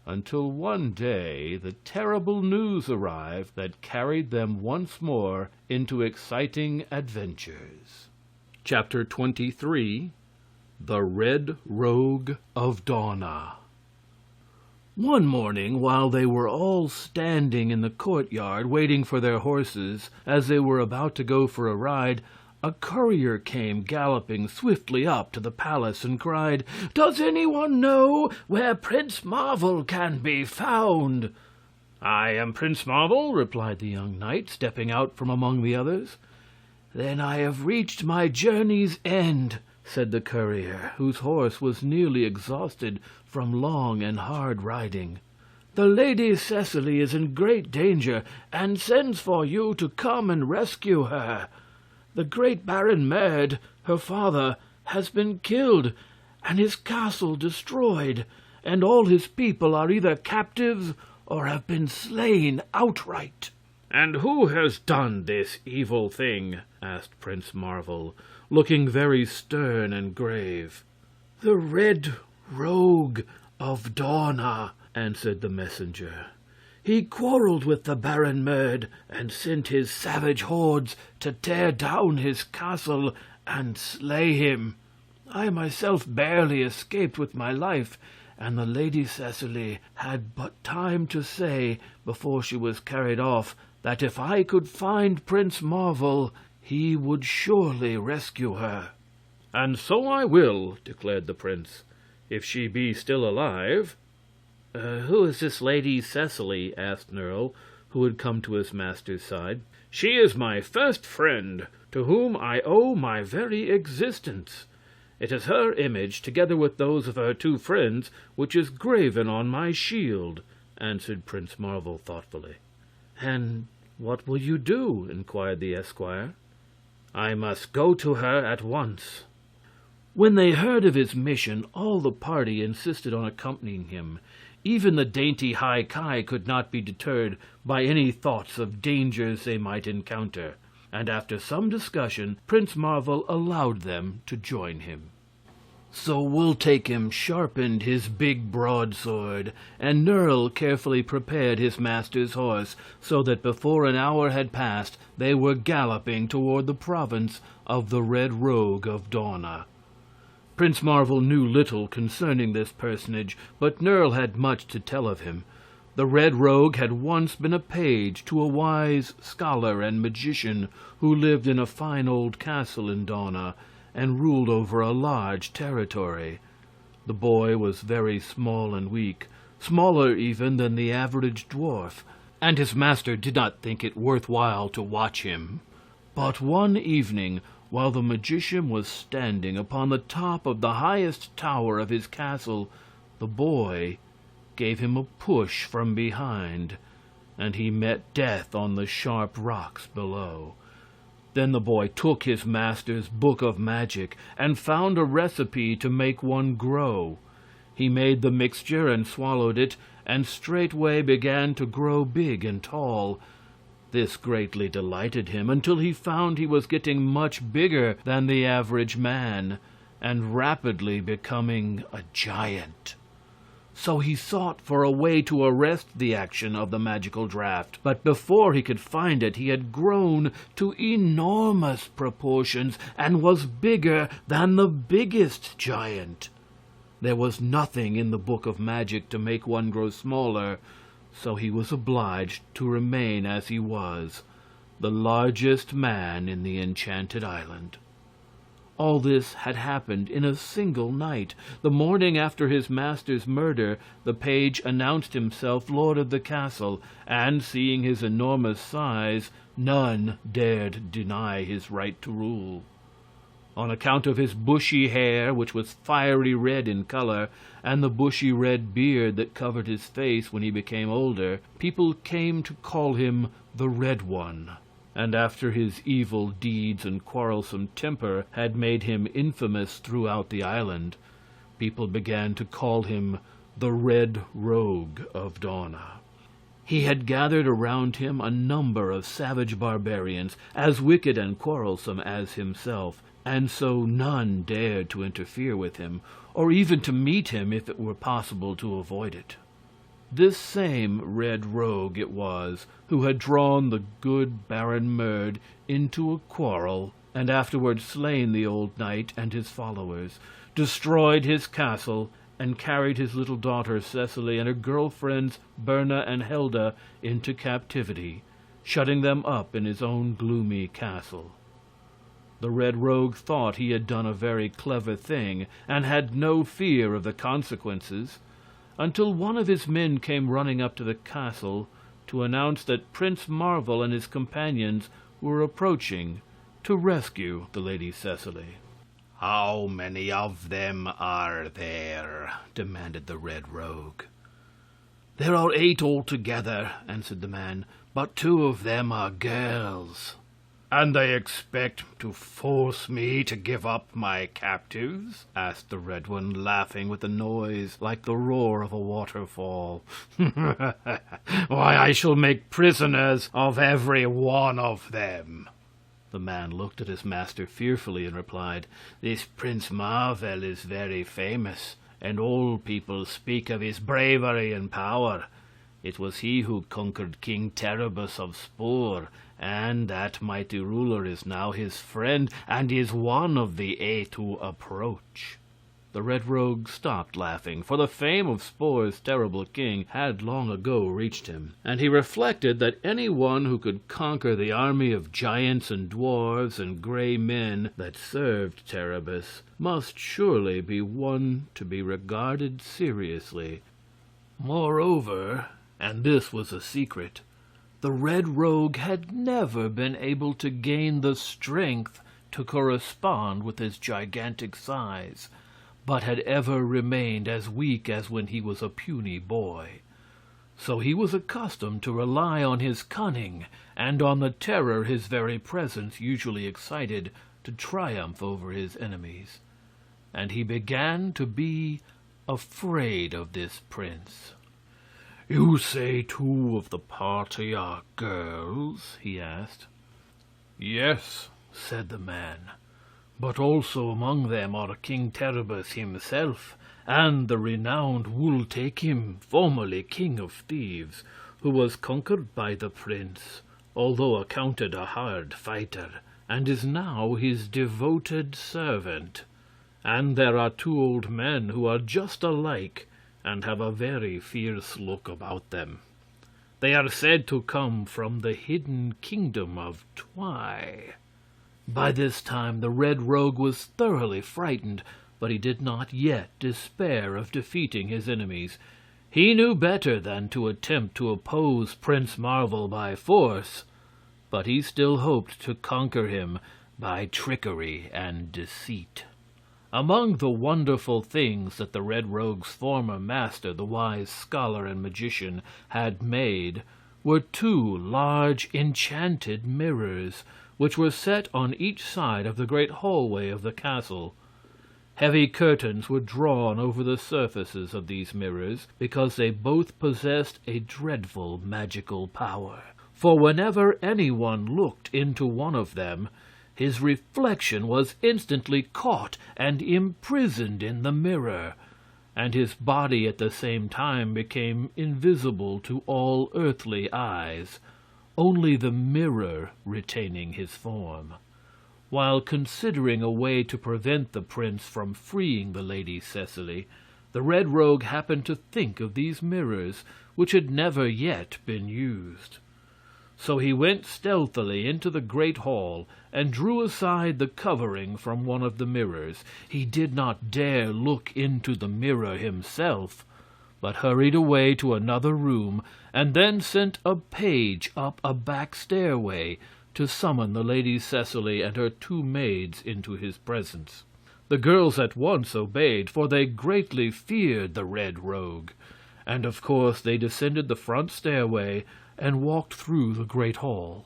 until one day the terrible news arrived that carried them once more into exciting adventures. Chapter 23. The Red Rogue of Dawna. One morning, while they were all standing in the courtyard waiting for their horses, as they were about to go for a ride, a courier came galloping swiftly up to the palace and cried, "Does anyone know where Prince Marvel can be found?" "I am Prince Marvel," replied the young knight, stepping out from among the others. "Then I have reached my journey's end," said the courier, whose horse was nearly exhausted from long and hard riding. "The Lady Cecily is in great danger and sends for you to come and rescue her. The great Baron Merd, her father, has been killed and his castle destroyed, and all his people are either captives or have been slain outright." "And who has done this evil thing?" asked Prince Marvel, looking very stern and grave. "The Red Rogue of Dawna," answered the messenger. "He quarreled with the Baron Merd and sent his savage hordes to tear down his castle and slay him. I myself barely escaped with my life, and the Lady Cecily had but time to say, before she was carried off, that if I could find Prince Marvel, he would surely rescue her. "And so I will," declared the prince, "if she be still alive." Who is this Lady Cecily?" asked Nerle, who had come to his master's side. "She is my first friend, to whom I owe my very existence. It is her image, together with those of her two friends, which is graven on my shield," answered Prince Marvel thoughtfully. "And what will you do?" inquired the esquire. "I must go to her at once." When they heard of his mission, all the party insisted on accompanying him. Even the dainty High Ki could not be deterred by any thoughts of dangers they might encounter, and after some discussion Prince Marvel allowed them to join him. So Wool Takem sharpened his big broadsword, and Nerle carefully prepared his master's horse, so that before an hour had passed they were galloping toward the province of the Red Rogue of Dawna. Prince Marvel knew little concerning this personage, but Nerle had much to tell of him. The Red Rogue had once been a page to a wise scholar and magician who lived in a fine old castle in Dawna and ruled over a large territory. The boy was very small and weak, smaller even than the average dwarf, and his master did not think it worth while to watch him. But one evening, while the magician was standing upon the top of the highest tower of his castle, the boy gave him a push from behind, and he met death on the sharp rocks below. Then the boy took his master's book of magic and found a recipe to make one grow. He made the mixture and swallowed it, and straightway began to grow big and tall. This greatly delighted him, until he found he was getting much bigger than the average man, and rapidly becoming a giant. So he sought for a way to arrest the action of the magical draft, but before he could find it he had grown to enormous proportions and was bigger than the biggest giant. There was nothing in the book of magic to make one grow smaller, so he was obliged to remain as he was, the largest man in the Enchanted Island. All this had happened in a single night. The morning after his master's murder, the page announced himself lord of the castle, and seeing his enormous size, none dared deny his right to rule. On account of his bushy hair, which was fiery red in color, and the bushy red beard that covered his face when he became older, people came to call him the Red One. And after his evil deeds and quarrelsome temper had made him infamous throughout the island, people began to call him the Red Rogue of Dawna. He had gathered around him a number of savage barbarians, as wicked and quarrelsome as himself, and so none dared to interfere with him, or even to meet him if it were possible to avoid it. This same Red Rogue it was who had drawn the good Baron Merd into a quarrel, and afterwards slain the old knight and his followers, destroyed his castle, and carried his little daughter Cecily and her girlfriends Berna and Helda into captivity, shutting them up in his own gloomy castle. The Red Rogue thought he had done a very clever thing, and had no fear of the consequences, until one of his men came running up to the castle to announce that Prince Marvel and his companions were approaching to rescue the Lady Cecily. "How many of them are there?" demanded the Red Rogue. "There are 8 altogether," answered the man, "but 2 of them are girls." "And they expect to force me to give up my captives?" asked the Red One, laughing with a noise like the roar of a waterfall. "Why, I shall make prisoners of every one of them." The man looked at his master fearfully and replied, "This Prince Marvel is very famous, and all people speak of his bravery and power. It was he who conquered King Terribus of Spor, and that mighty ruler is now his friend and is one of the 8 who approach." The Red Rogue stopped laughing, for the fame of Spor's terrible king had long ago reached him, and he reflected that any one who could conquer the army of giants and dwarves and gray men that served Terribus must surely be one to be regarded seriously. Moreover, and this was a secret, the Red Rogue had never been able to gain the strength to correspond with his gigantic size, but had ever remained as weak as when he was a puny boy. So he was accustomed to rely on his cunning and on the terror his very presence usually excited to triumph over his enemies. And he began to be afraid of this prince. "You say 2 of the party are girls?" he asked. "Yes," said the man, "but also among them are King Terribus himself, and the renowned Wul-Takim, formerly king of thieves, who was conquered by the prince, although accounted a hard fighter, and is now his devoted servant. And there are 2 old men who are just alike and have a very fierce look about them. They are said to come from the hidden kingdom of Twi." By this time the Red Rogue was thoroughly frightened, but he did not yet despair of defeating his enemies. He knew better than to attempt to oppose Prince Marvel by force, but he still hoped to conquer him by trickery and deceit. Among the wonderful things that the Red Rogue's former master, the wise scholar and magician, had made were 2 large enchanted mirrors, which were set on each side of the great hallway of the castle. Heavy curtains were drawn over the surfaces of these mirrors, because they both possessed a dreadful magical power. For whenever anyone looked into one of them, his reflection was instantly caught and imprisoned in the mirror, and his body at the same time became invisible to all earthly eyes, only the mirror retaining his form. While considering a way to prevent the prince from freeing the Lady Cecily, the Red Rogue happened to think of these mirrors, which had never yet been used. So he went stealthily into the great hall and drew aside the covering from one of the mirrors. He did not dare look into the mirror himself, but hurried away to another room and then sent a page up a back stairway to summon the Lady Cecily and her 2 maids into his presence. The girls at once obeyed, for they greatly feared the Red Rogue, and of course they descended the front stairway and walked through the great hall.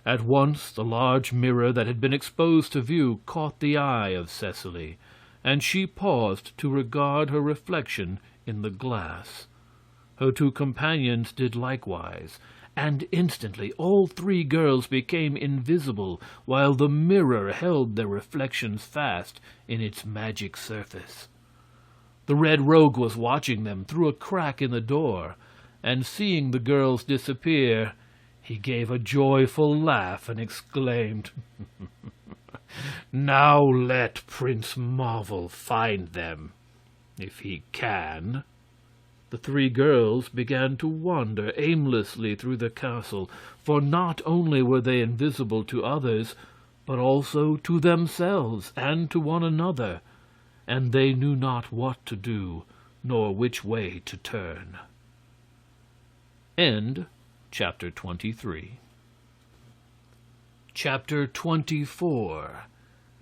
At once the large mirror that had been exposed to view caught the eye of Cecily, and she paused to regard her reflection in the glass. Her 2 companions did likewise, and instantly all 3 girls became invisible, while the mirror held their reflections fast in its magic surface. The Red Rogue was watching them through a crack in the door, and seeing the girls disappear, he gave a joyful laugh and exclaimed, "Now let Prince Marvel find them, if he can." The 3 girls began to wander aimlessly through the castle, for not only were they invisible to others, but also to themselves and to one another, and they knew not what to do, nor which way to turn. End chapter 23. Chapter 24.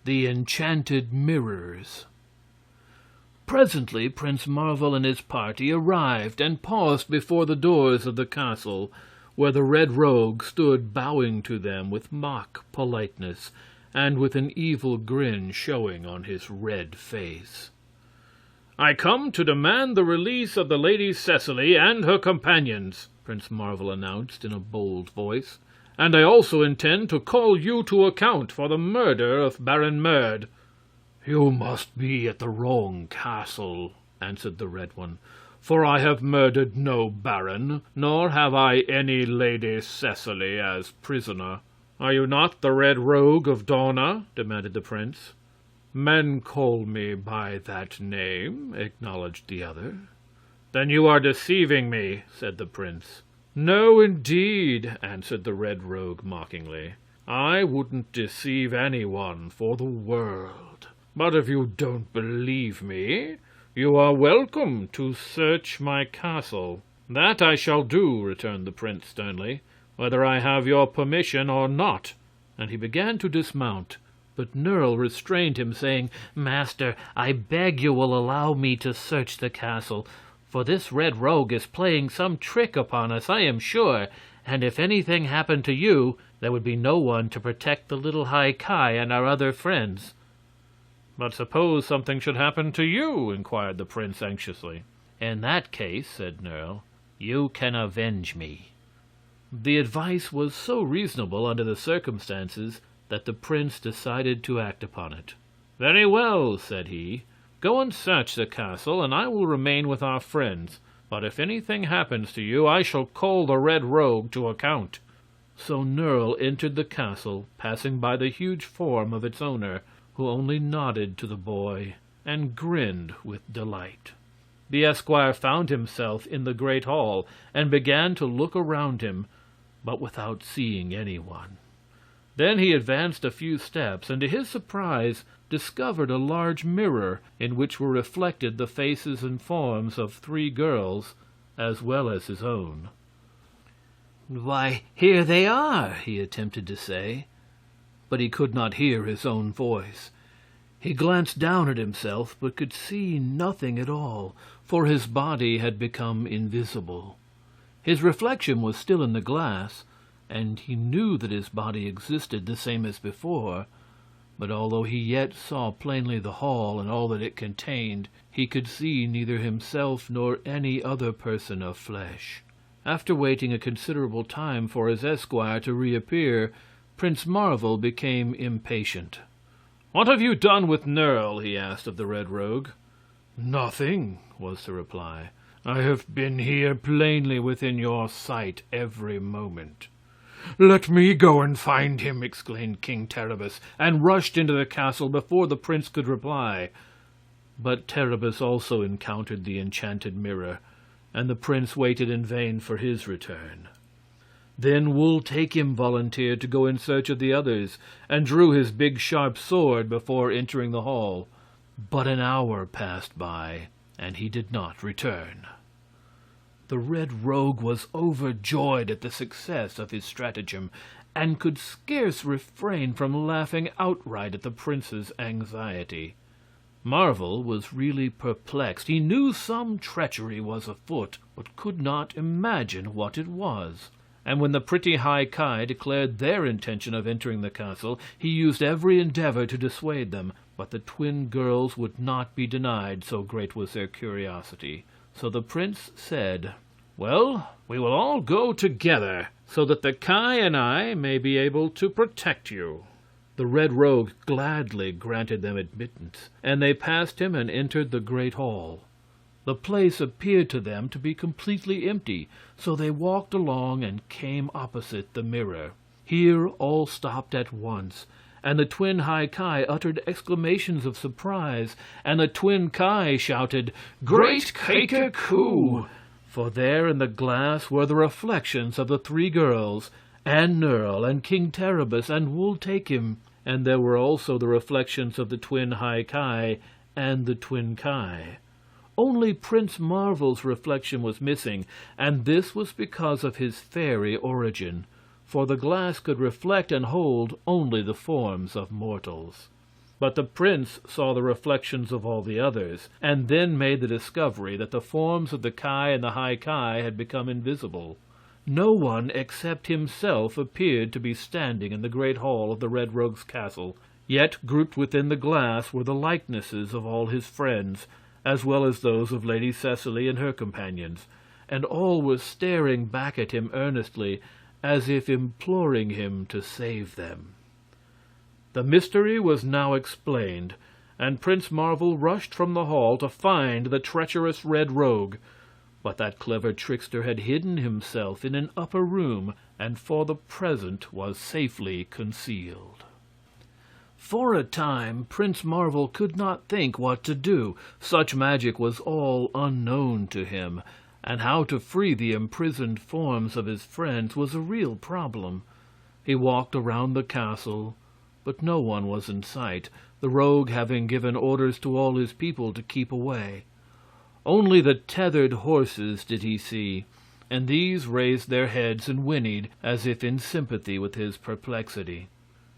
The Enchanted Mirrors. Presently Prince Marvel and his party arrived and paused before the doors of the castle, where the Red Rogue stood bowing to them with mock politeness and with an evil grin showing on his red face. "I come to demand the release of the Lady Cecily and her companions," Prince Marvel announced in a bold voice. "And I also intend to call you to account for the murder of Baron Merd." "You must be at the wrong castle," answered the Red One, "for I have murdered no baron, nor have I any Lady Cecily as prisoner." "Are you not the Red Rogue of Dawna?" demanded the prince. Men call me by that name, acknowledged the other. Then you are deceiving me, said the prince. No, indeed, answered the Red Rogue mockingly. I wouldn't deceive anyone for the world. But if you don't believe me, you are welcome to search my castle. That I shall do, returned the prince sternly, whether I have your permission or not. And he began to dismount. But Nerle restrained him, saying, Master, I beg you will allow me to search the castle, for this Red Rogue is playing some trick upon us, I am sure, and if anything happened to you, there would be no one to protect the little High Ki and our other friends. But suppose something should happen to you, inquired the prince anxiously. In that case, said Nerle, you can avenge me. The advice was so reasonable under the circumstances that the prince decided to act upon it. Very well, said he. Go and search the castle, and I will remain with our friends. But if anything happens to you, I shall call the Red Rogue to account. So Nerle entered the castle, passing by the huge form of its owner, who only nodded to the boy and grinned with delight. The esquire found himself in the great hall and began to look around him, but without seeing anyone. Then he advanced a few steps, and to his surprise discovered a large mirror in which were reflected the faces and forms of 3 girls, as well as his own. "Why, here they are," he attempted to say, but he could not hear his own voice. He glanced down at himself, but could see nothing at all, for his body had become invisible. His reflection was still in the glass, and he knew that his body existed the same as before, but although he yet saw plainly the hall and all that it contained, he could see neither himself nor any other person of flesh. After waiting a considerable time for his esquire to reappear, Prince Marvel became impatient. "What have you done with Nerle?" he asked of the Red Rogue. "Nothing," was the reply. "I have been here plainly within your sight every moment." "Let me go and find him!" exclaimed King Terribus, and rushed into the castle before the prince could reply. But Terribus also encountered the enchanted mirror, and the prince waited in vain for his return. Then Wul Takim volunteered to go in search of the others, and drew his big sharp sword before entering the hall. But an hour passed by, and he did not return. The Red Rogue was overjoyed at the success of his stratagem, and could scarce refrain from laughing outright at the prince's anxiety. Marvel was really perplexed. He knew some treachery was afoot, but could not imagine what it was. And when the pretty High Ki declared their intention of entering the castle, he used every endeavor to dissuade them, but the twin girls would not be denied, so great was their curiosity. So the prince said, "Well, we will all go together, so that the Ki and I may be able to protect you." The Red Rogue gladly granted them admittance, and they passed him and entered the great hall. The place appeared to them to be completely empty, so they walked along and came opposite the mirror. Here all stopped at once, and the twin High Ki uttered exclamations of surprise, and the twin Ki shouted, "Great Kaker-Ku!" For there in the glass were the reflections of the 3 girls, and Nerle, and King Terribus, and Wul Takim, and there were also the reflections of the twin High Ki and the twin Ki. Only Prince Marvel's reflection was missing, and this was because of his fairy origin, for the glass could reflect and hold only the forms of mortals. But the prince saw the reflections of all the others, and then made the discovery that the forms of the Ki and the High Ki had become invisible. No one except himself appeared to be standing in the great hall of the Red Rogue's castle, yet grouped within the glass were the likenesses of all his friends, as well as those of Lady Cecily and her companions, and all were staring back at him earnestly, as if imploring him to save them. The mystery was now explained, and Prince Marvel rushed from the hall to find the treacherous Red Rogue. But that clever trickster had hidden himself in an upper room, and for the present was safely concealed. For a time Prince Marvel could not think what to do. Such magic was all unknown to him, and how to free the imprisoned forms of his friends was a real problem. He walked around the castle, but no one was in sight, the rogue having given orders to all his people to keep away. Only the tethered horses did he see, and these raised their heads and whinnied as if in sympathy with his perplexity.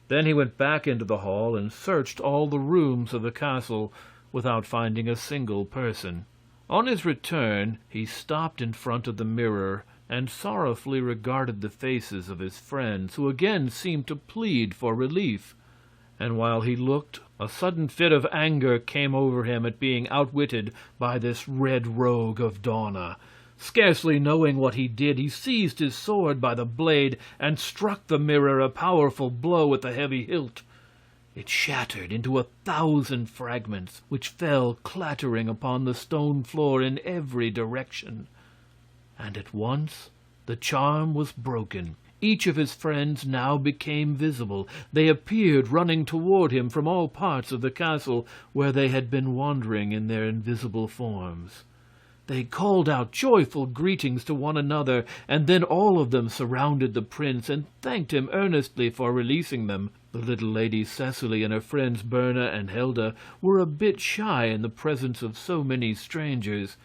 Then he went back into the hall and searched all the rooms of the castle without finding a single person. On his return, he stopped in front of the mirror and sorrowfully regarded the faces of his friends, who again seemed to plead for relief. And while he looked, a sudden fit of anger came over him at being outwitted by this red rogue of Dawna. Scarcely knowing what he did, he seized his sword by the blade and struck the mirror a powerful blow with the heavy hilt. It shattered into 1,000 fragments, which fell clattering upon the stone floor in every direction. And at once the charm was broken. Each of his friends now became visible. They appeared running toward him from all parts of the castle, where they had been wandering in their invisible forms. They called out joyful greetings to one another, and then all of them surrounded the prince and thanked him earnestly for releasing them. The little lady Cecily and her friends Berna and Helda were a bit shy in the presence of so many strangers,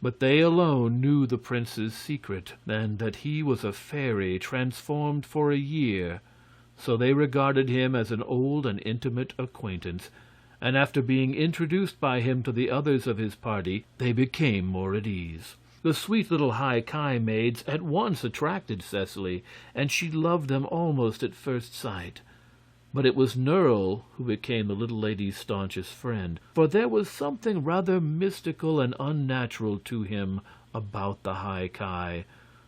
but they alone knew the prince's secret, and that he was a fairy transformed for a year, so they regarded him as an old and intimate acquaintance, and after being introduced by him to the others of his party, they became more at ease. The sweet little High Ki maids at once attracted Cecily, and she loved them almost at first sight. But it was Nerle who became the little lady's staunchest friend, for there was something rather mystical and unnatural to him about the High Ki,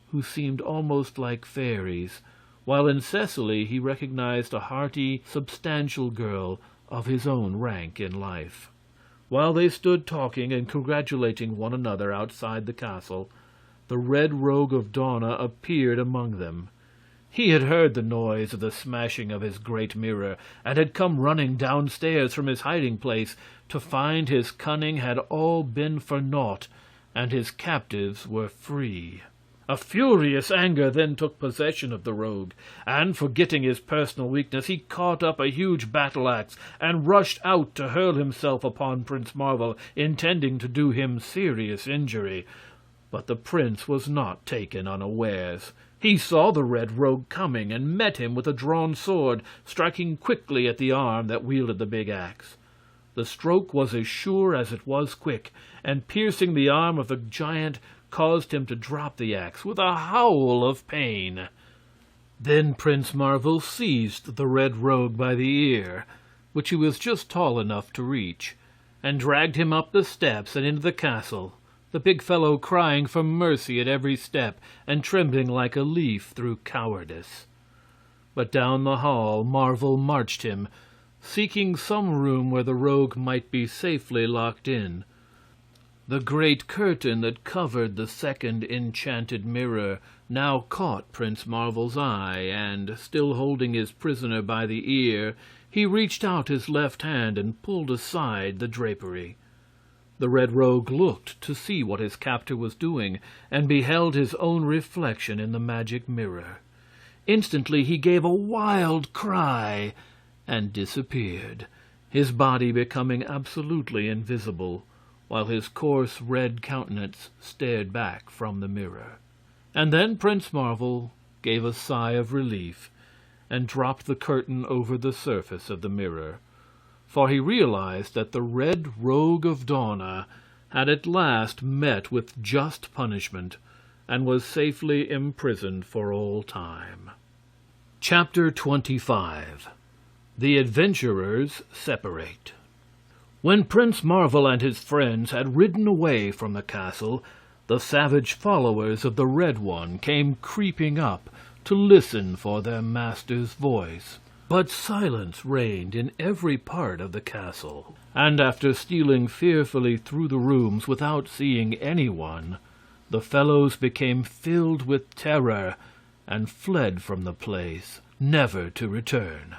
who seemed almost like fairies, while in Cecily he recognized a hearty, substantial girl of his own rank in life. While they stood talking and congratulating one another outside the castle, the Red Rogue of Dawna appeared among them. He had heard the noise of the smashing of his great mirror, and had come running downstairs from his hiding place to find his cunning had all been for naught, and his captives were free. A furious anger then took possession of the rogue, and forgetting his personal weakness, he caught up a huge battle-axe and rushed out to hurl himself upon Prince Marvel, intending to do him serious injury. But the prince was not taken unawares. He saw the Red Rogue coming and met him with a drawn sword, striking quickly at the arm that wielded the big axe. The stroke was as sure as it was quick, and piercing the arm of the giant, caused him to drop the axe with a howl of pain. Then Prince Marvel seized the Red Rogue by the ear, which he was just tall enough to reach, and dragged him up the steps and into the castle, the big fellow crying for mercy at every step and trembling like a leaf through cowardice. But down the hall Marvel marched him, seeking some room where the rogue might be safely locked in. The great curtain that covered the second enchanted mirror now caught Prince Marvel's eye, and, still holding his prisoner by the ear, he reached out his left hand and pulled aside the drapery. The Red Rogue looked to see what his captor was doing, and beheld his own reflection in the magic mirror. Instantly he gave a wild cry and disappeared, his body becoming absolutely invisible, while his coarse red countenance stared back from the mirror. And then Prince Marvel gave a sigh of relief and dropped the curtain over the surface of the mirror, for he realized that the Red Rogue of Dawna had at last met with just punishment and was safely imprisoned for all time. Chapter 25. The Adventurers Separate. When Prince Marvel and his friends had ridden away from the castle, the savage followers of the Red One came creeping up to listen for their master's voice. But silence reigned in every part of the castle, and after stealing fearfully through the rooms without seeing anyone, the fellows became filled with terror and fled from the place, never to return.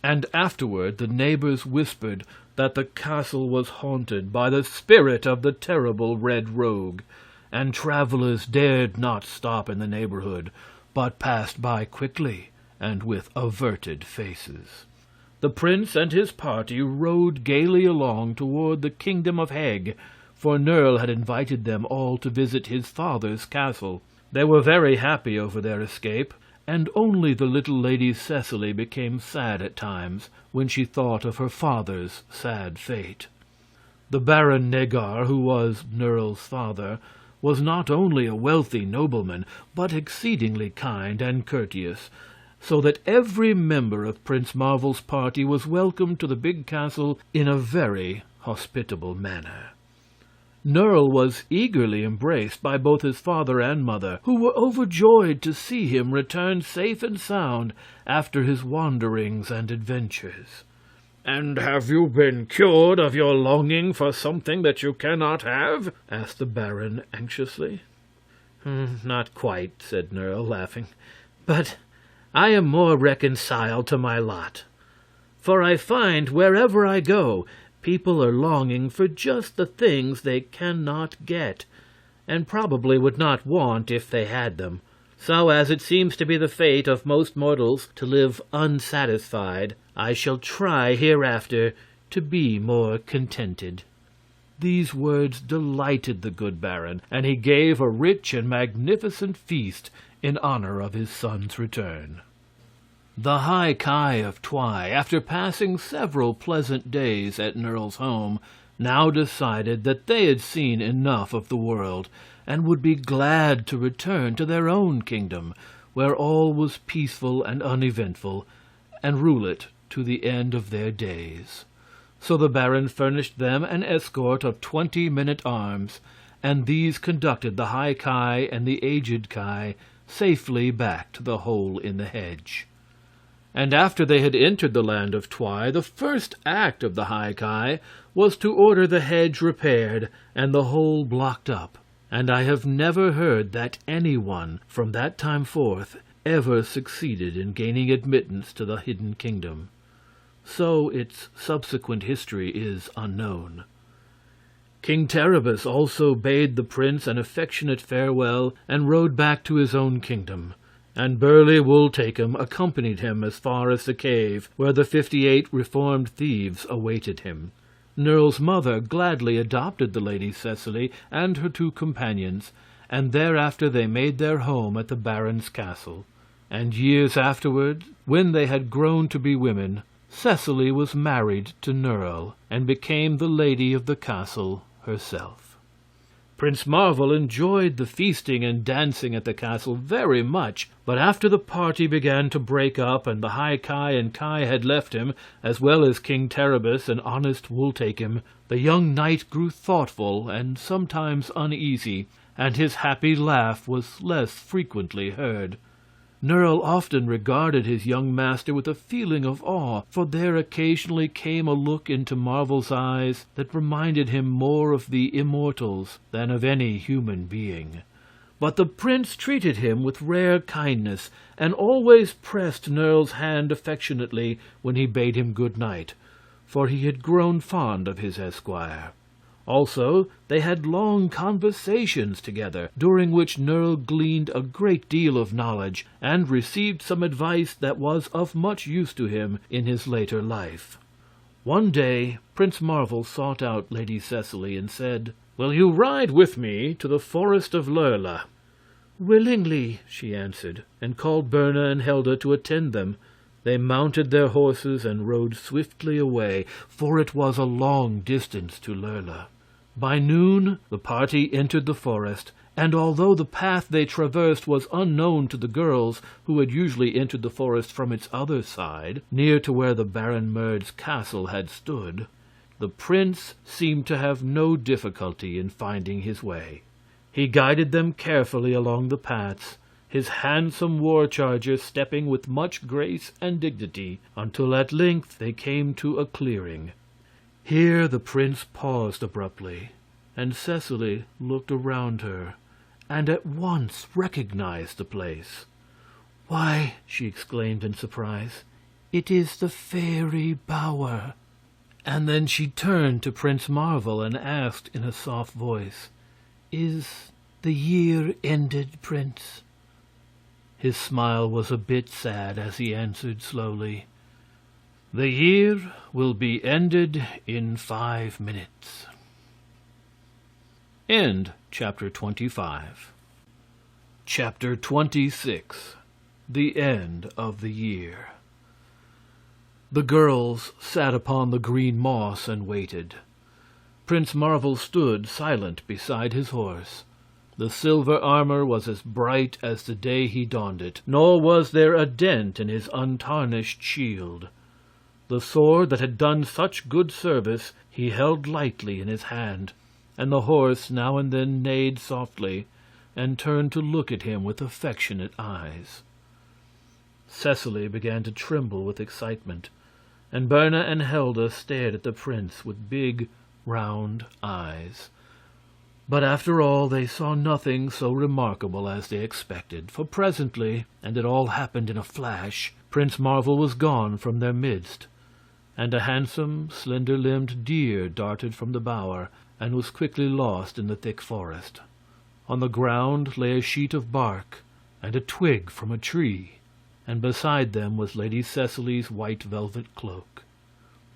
and afterward the neighbors whispered that the castle was haunted by the spirit of the terrible Red Rogue, and travelers dared not stop in the neighborhood, but passed by quickly and with averted faces. The prince and his party rode gaily along toward the kingdom of Heg, for Nerle had invited them all to visit his father's castle. They were very happy over their escape, and only the little Lady Cecily became sad at times when she thought of her father's sad fate. The Baron Negar, who was Nerle's father, was not only a wealthy nobleman, but exceedingly kind and courteous, so that every member of Prince Marvel's party was welcomed to the big castle in a very hospitable manner. Nerle was eagerly embraced by both his father and mother, who were overjoyed to see him return safe and sound after his wanderings and adventures. "And have you been cured of your longing for something that you cannot have?" asked the Baron anxiously. "Not quite," said Nerle, laughing. "But I am more reconciled to my lot. For I find wherever I go, people are longing for just the things they cannot get, and probably would not want if they had them. So, as it seems to be the fate of most mortals to live unsatisfied, I shall try hereafter to be more contented." These words delighted the good baron, and he gave a rich and magnificent feast in honor of his son's return. The High Ki of Twi, after passing several pleasant days at Nerle's home, now decided that they had seen enough of the world, and would be glad to return to their own kingdom, where all was peaceful and uneventful, and rule it to the end of their days. So the baron furnished them an escort of 20 men-at-arms, and these conducted the High Ki and the aged Ki safely back to the hole in the hedge. And after they had entered the land of Twi, the first act of the High Ki was to order the hedge repaired and the hole blocked up. And I have never heard that anyone from that time forth ever succeeded in gaining admittance to the hidden kingdom. So its subsequent history is unknown. King Terribus also bade the prince an affectionate farewell and rode back to his own kingdom, and Burly Wooltakem accompanied him as far as the cave, where the 58 reformed thieves awaited him. Nerle's mother gladly adopted the Lady Cecily and her 2 companions, and thereafter they made their home at the baron's castle. And years afterward, when they had grown to be women, Cecily was married to Nerle, and became the lady of the castle herself. Prince Marvel enjoyed the feasting and dancing at the castle very much, but after the party began to break up and the High Ki and Ki had left him, as well as King Terribus and honest Wooltakem, the young knight grew thoughtful and sometimes uneasy, and his happy laugh was less frequently heard. Nerle often regarded his young master with a feeling of awe, for there occasionally came a look into Marvel's eyes that reminded him more of the immortals than of any human being. But the prince treated him with rare kindness, and always pressed Nerle's hand affectionately when he bade him good night, for he had grown fond of his esquire. Also, they had long conversations together, during which Nerle gleaned a great deal of knowledge, and received some advice that was of much use to him in his later life. One day Prince Marvel sought out Lady Cecily and said, "Will you ride with me to the forest of Lurla?" "Willingly," she answered, and called Berna and Helda to attend them. They mounted their horses and rode swiftly away, for it was a long distance to Lurla. By noon the party entered the forest, and although the path they traversed was unknown to the girls, who had usually entered the forest from its other side, near to where the Baron Merd's castle had stood, the prince seemed to have no difficulty in finding his way. He guided them carefully along the paths, his handsome war-charger stepping with much grace and dignity, until at length they came to a clearing. Here the prince paused abruptly, and Cecily looked around her, and at once recognized the place. "Why," she exclaimed in surprise, It is the fairy bower." And then she turned to Prince Marvel and asked in a soft voice, "Is the year ended, Prince?" His smile was a bit sad as he answered slowly, "The year will be ended in 5 minutes." End chapter 25. Chapter 26. The End of the Year. The girls sat upon the green moss and waited. Prince Marvel stood silent beside his horse. The silver armor was as bright as the day he donned it, nor was there a dent in his untarnished shield. The sword that had done such good service he held lightly in his hand, and the horse now and then neighed softly and turned to look at him with affectionate eyes. Cecily began to tremble with excitement, and Berna and Helda stared at the prince with big, round eyes. But after all, they saw nothing so remarkable as they expected, for presently, and it all happened in a flash, Prince Marvel was gone from their midst, and a handsome, slender-limbed deer darted from the bower and was quickly lost in the thick forest. On the ground lay a sheet of bark and a twig from a tree, and beside them was Lady Cecily's white velvet cloak.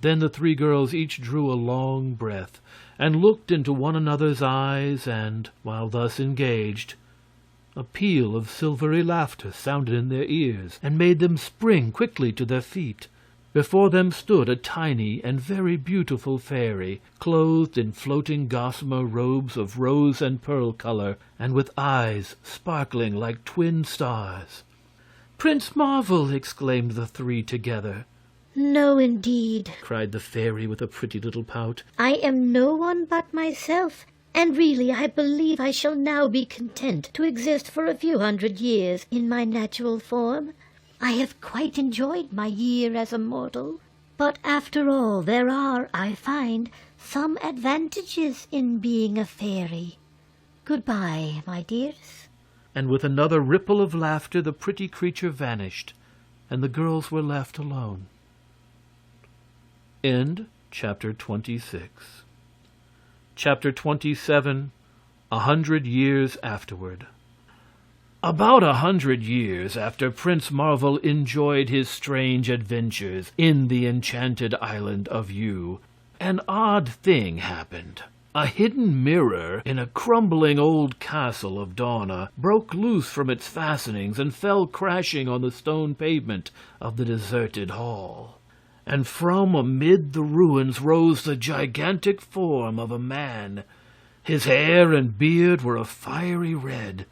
Then the 3 girls each drew a long breath and looked into one another's eyes, and, while thus engaged, a peal of silvery laughter sounded in their ears and made them spring quickly to their feet. Before them stood a tiny and very beautiful fairy, clothed in floating gossamer robes of rose and pearl color, and with eyes sparkling like twin stars. "Prince Marvel!" exclaimed the 3 together. "No, indeed," cried the fairy with a pretty little pout. "I am no one but myself, and really I believe I shall now be content to exist for a few 100 years in my natural form. I have quite enjoyed my year as a mortal, but after all there are, I find, some advantages in being a fairy. Goodbye, my dears." And with another ripple of laughter the pretty creature vanished, and the girls were left alone. End chapter 26. Chapter 27. 100 Years Afterward. About 100 years after Prince Marvel enjoyed his strange adventures in the enchanted island of Yew, an odd thing happened. A hidden mirror in a crumbling old castle of Dawna broke loose from its fastenings and fell crashing on the stone pavement of the deserted hall. And from amid the ruins rose the gigantic form of a man. His hair and beard were a fiery red,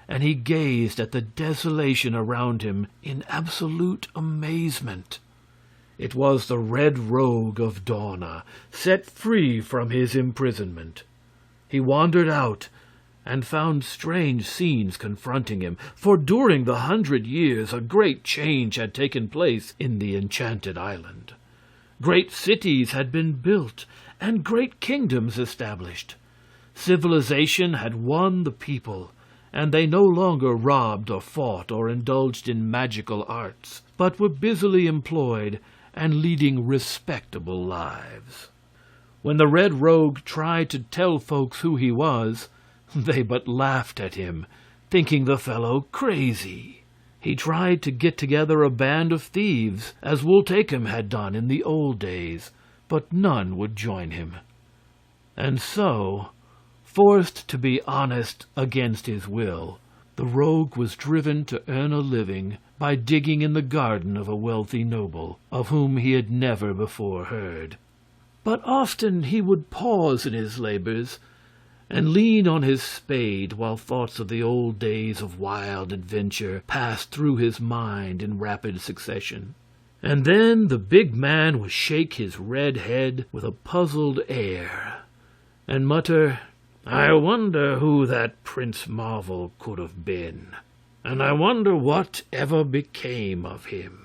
and he gazed at the desolation around him in absolute amazement. It was the Red Rogue of Dawna, set free from his imprisonment. He wandered out and found strange scenes confronting him, for during the 100 years a great change had taken place in the enchanted island. Great cities had been built and great kingdoms established. Civilization had won the people, and they no longer robbed or fought or indulged in magical arts, but were busily employed and leading respectable lives. When the Red Rogue tried to tell folks who he was, they but laughed at him, thinking the fellow crazy. He tried to get together a band of thieves, as Wultakim had done in the old days, but none would join him. And so, forced to be honest against his will, the rogue was driven to earn a living by digging in the garden of a wealthy noble, of whom he had never before heard. But often he would pause in his labors and lean on his spade while thoughts of the old days of wild adventure passed through his mind in rapid succession. And then the big man would shake his red head with a puzzled air and mutter, "I wonder who that Prince Marvel could have been, and I wonder what ever became of him."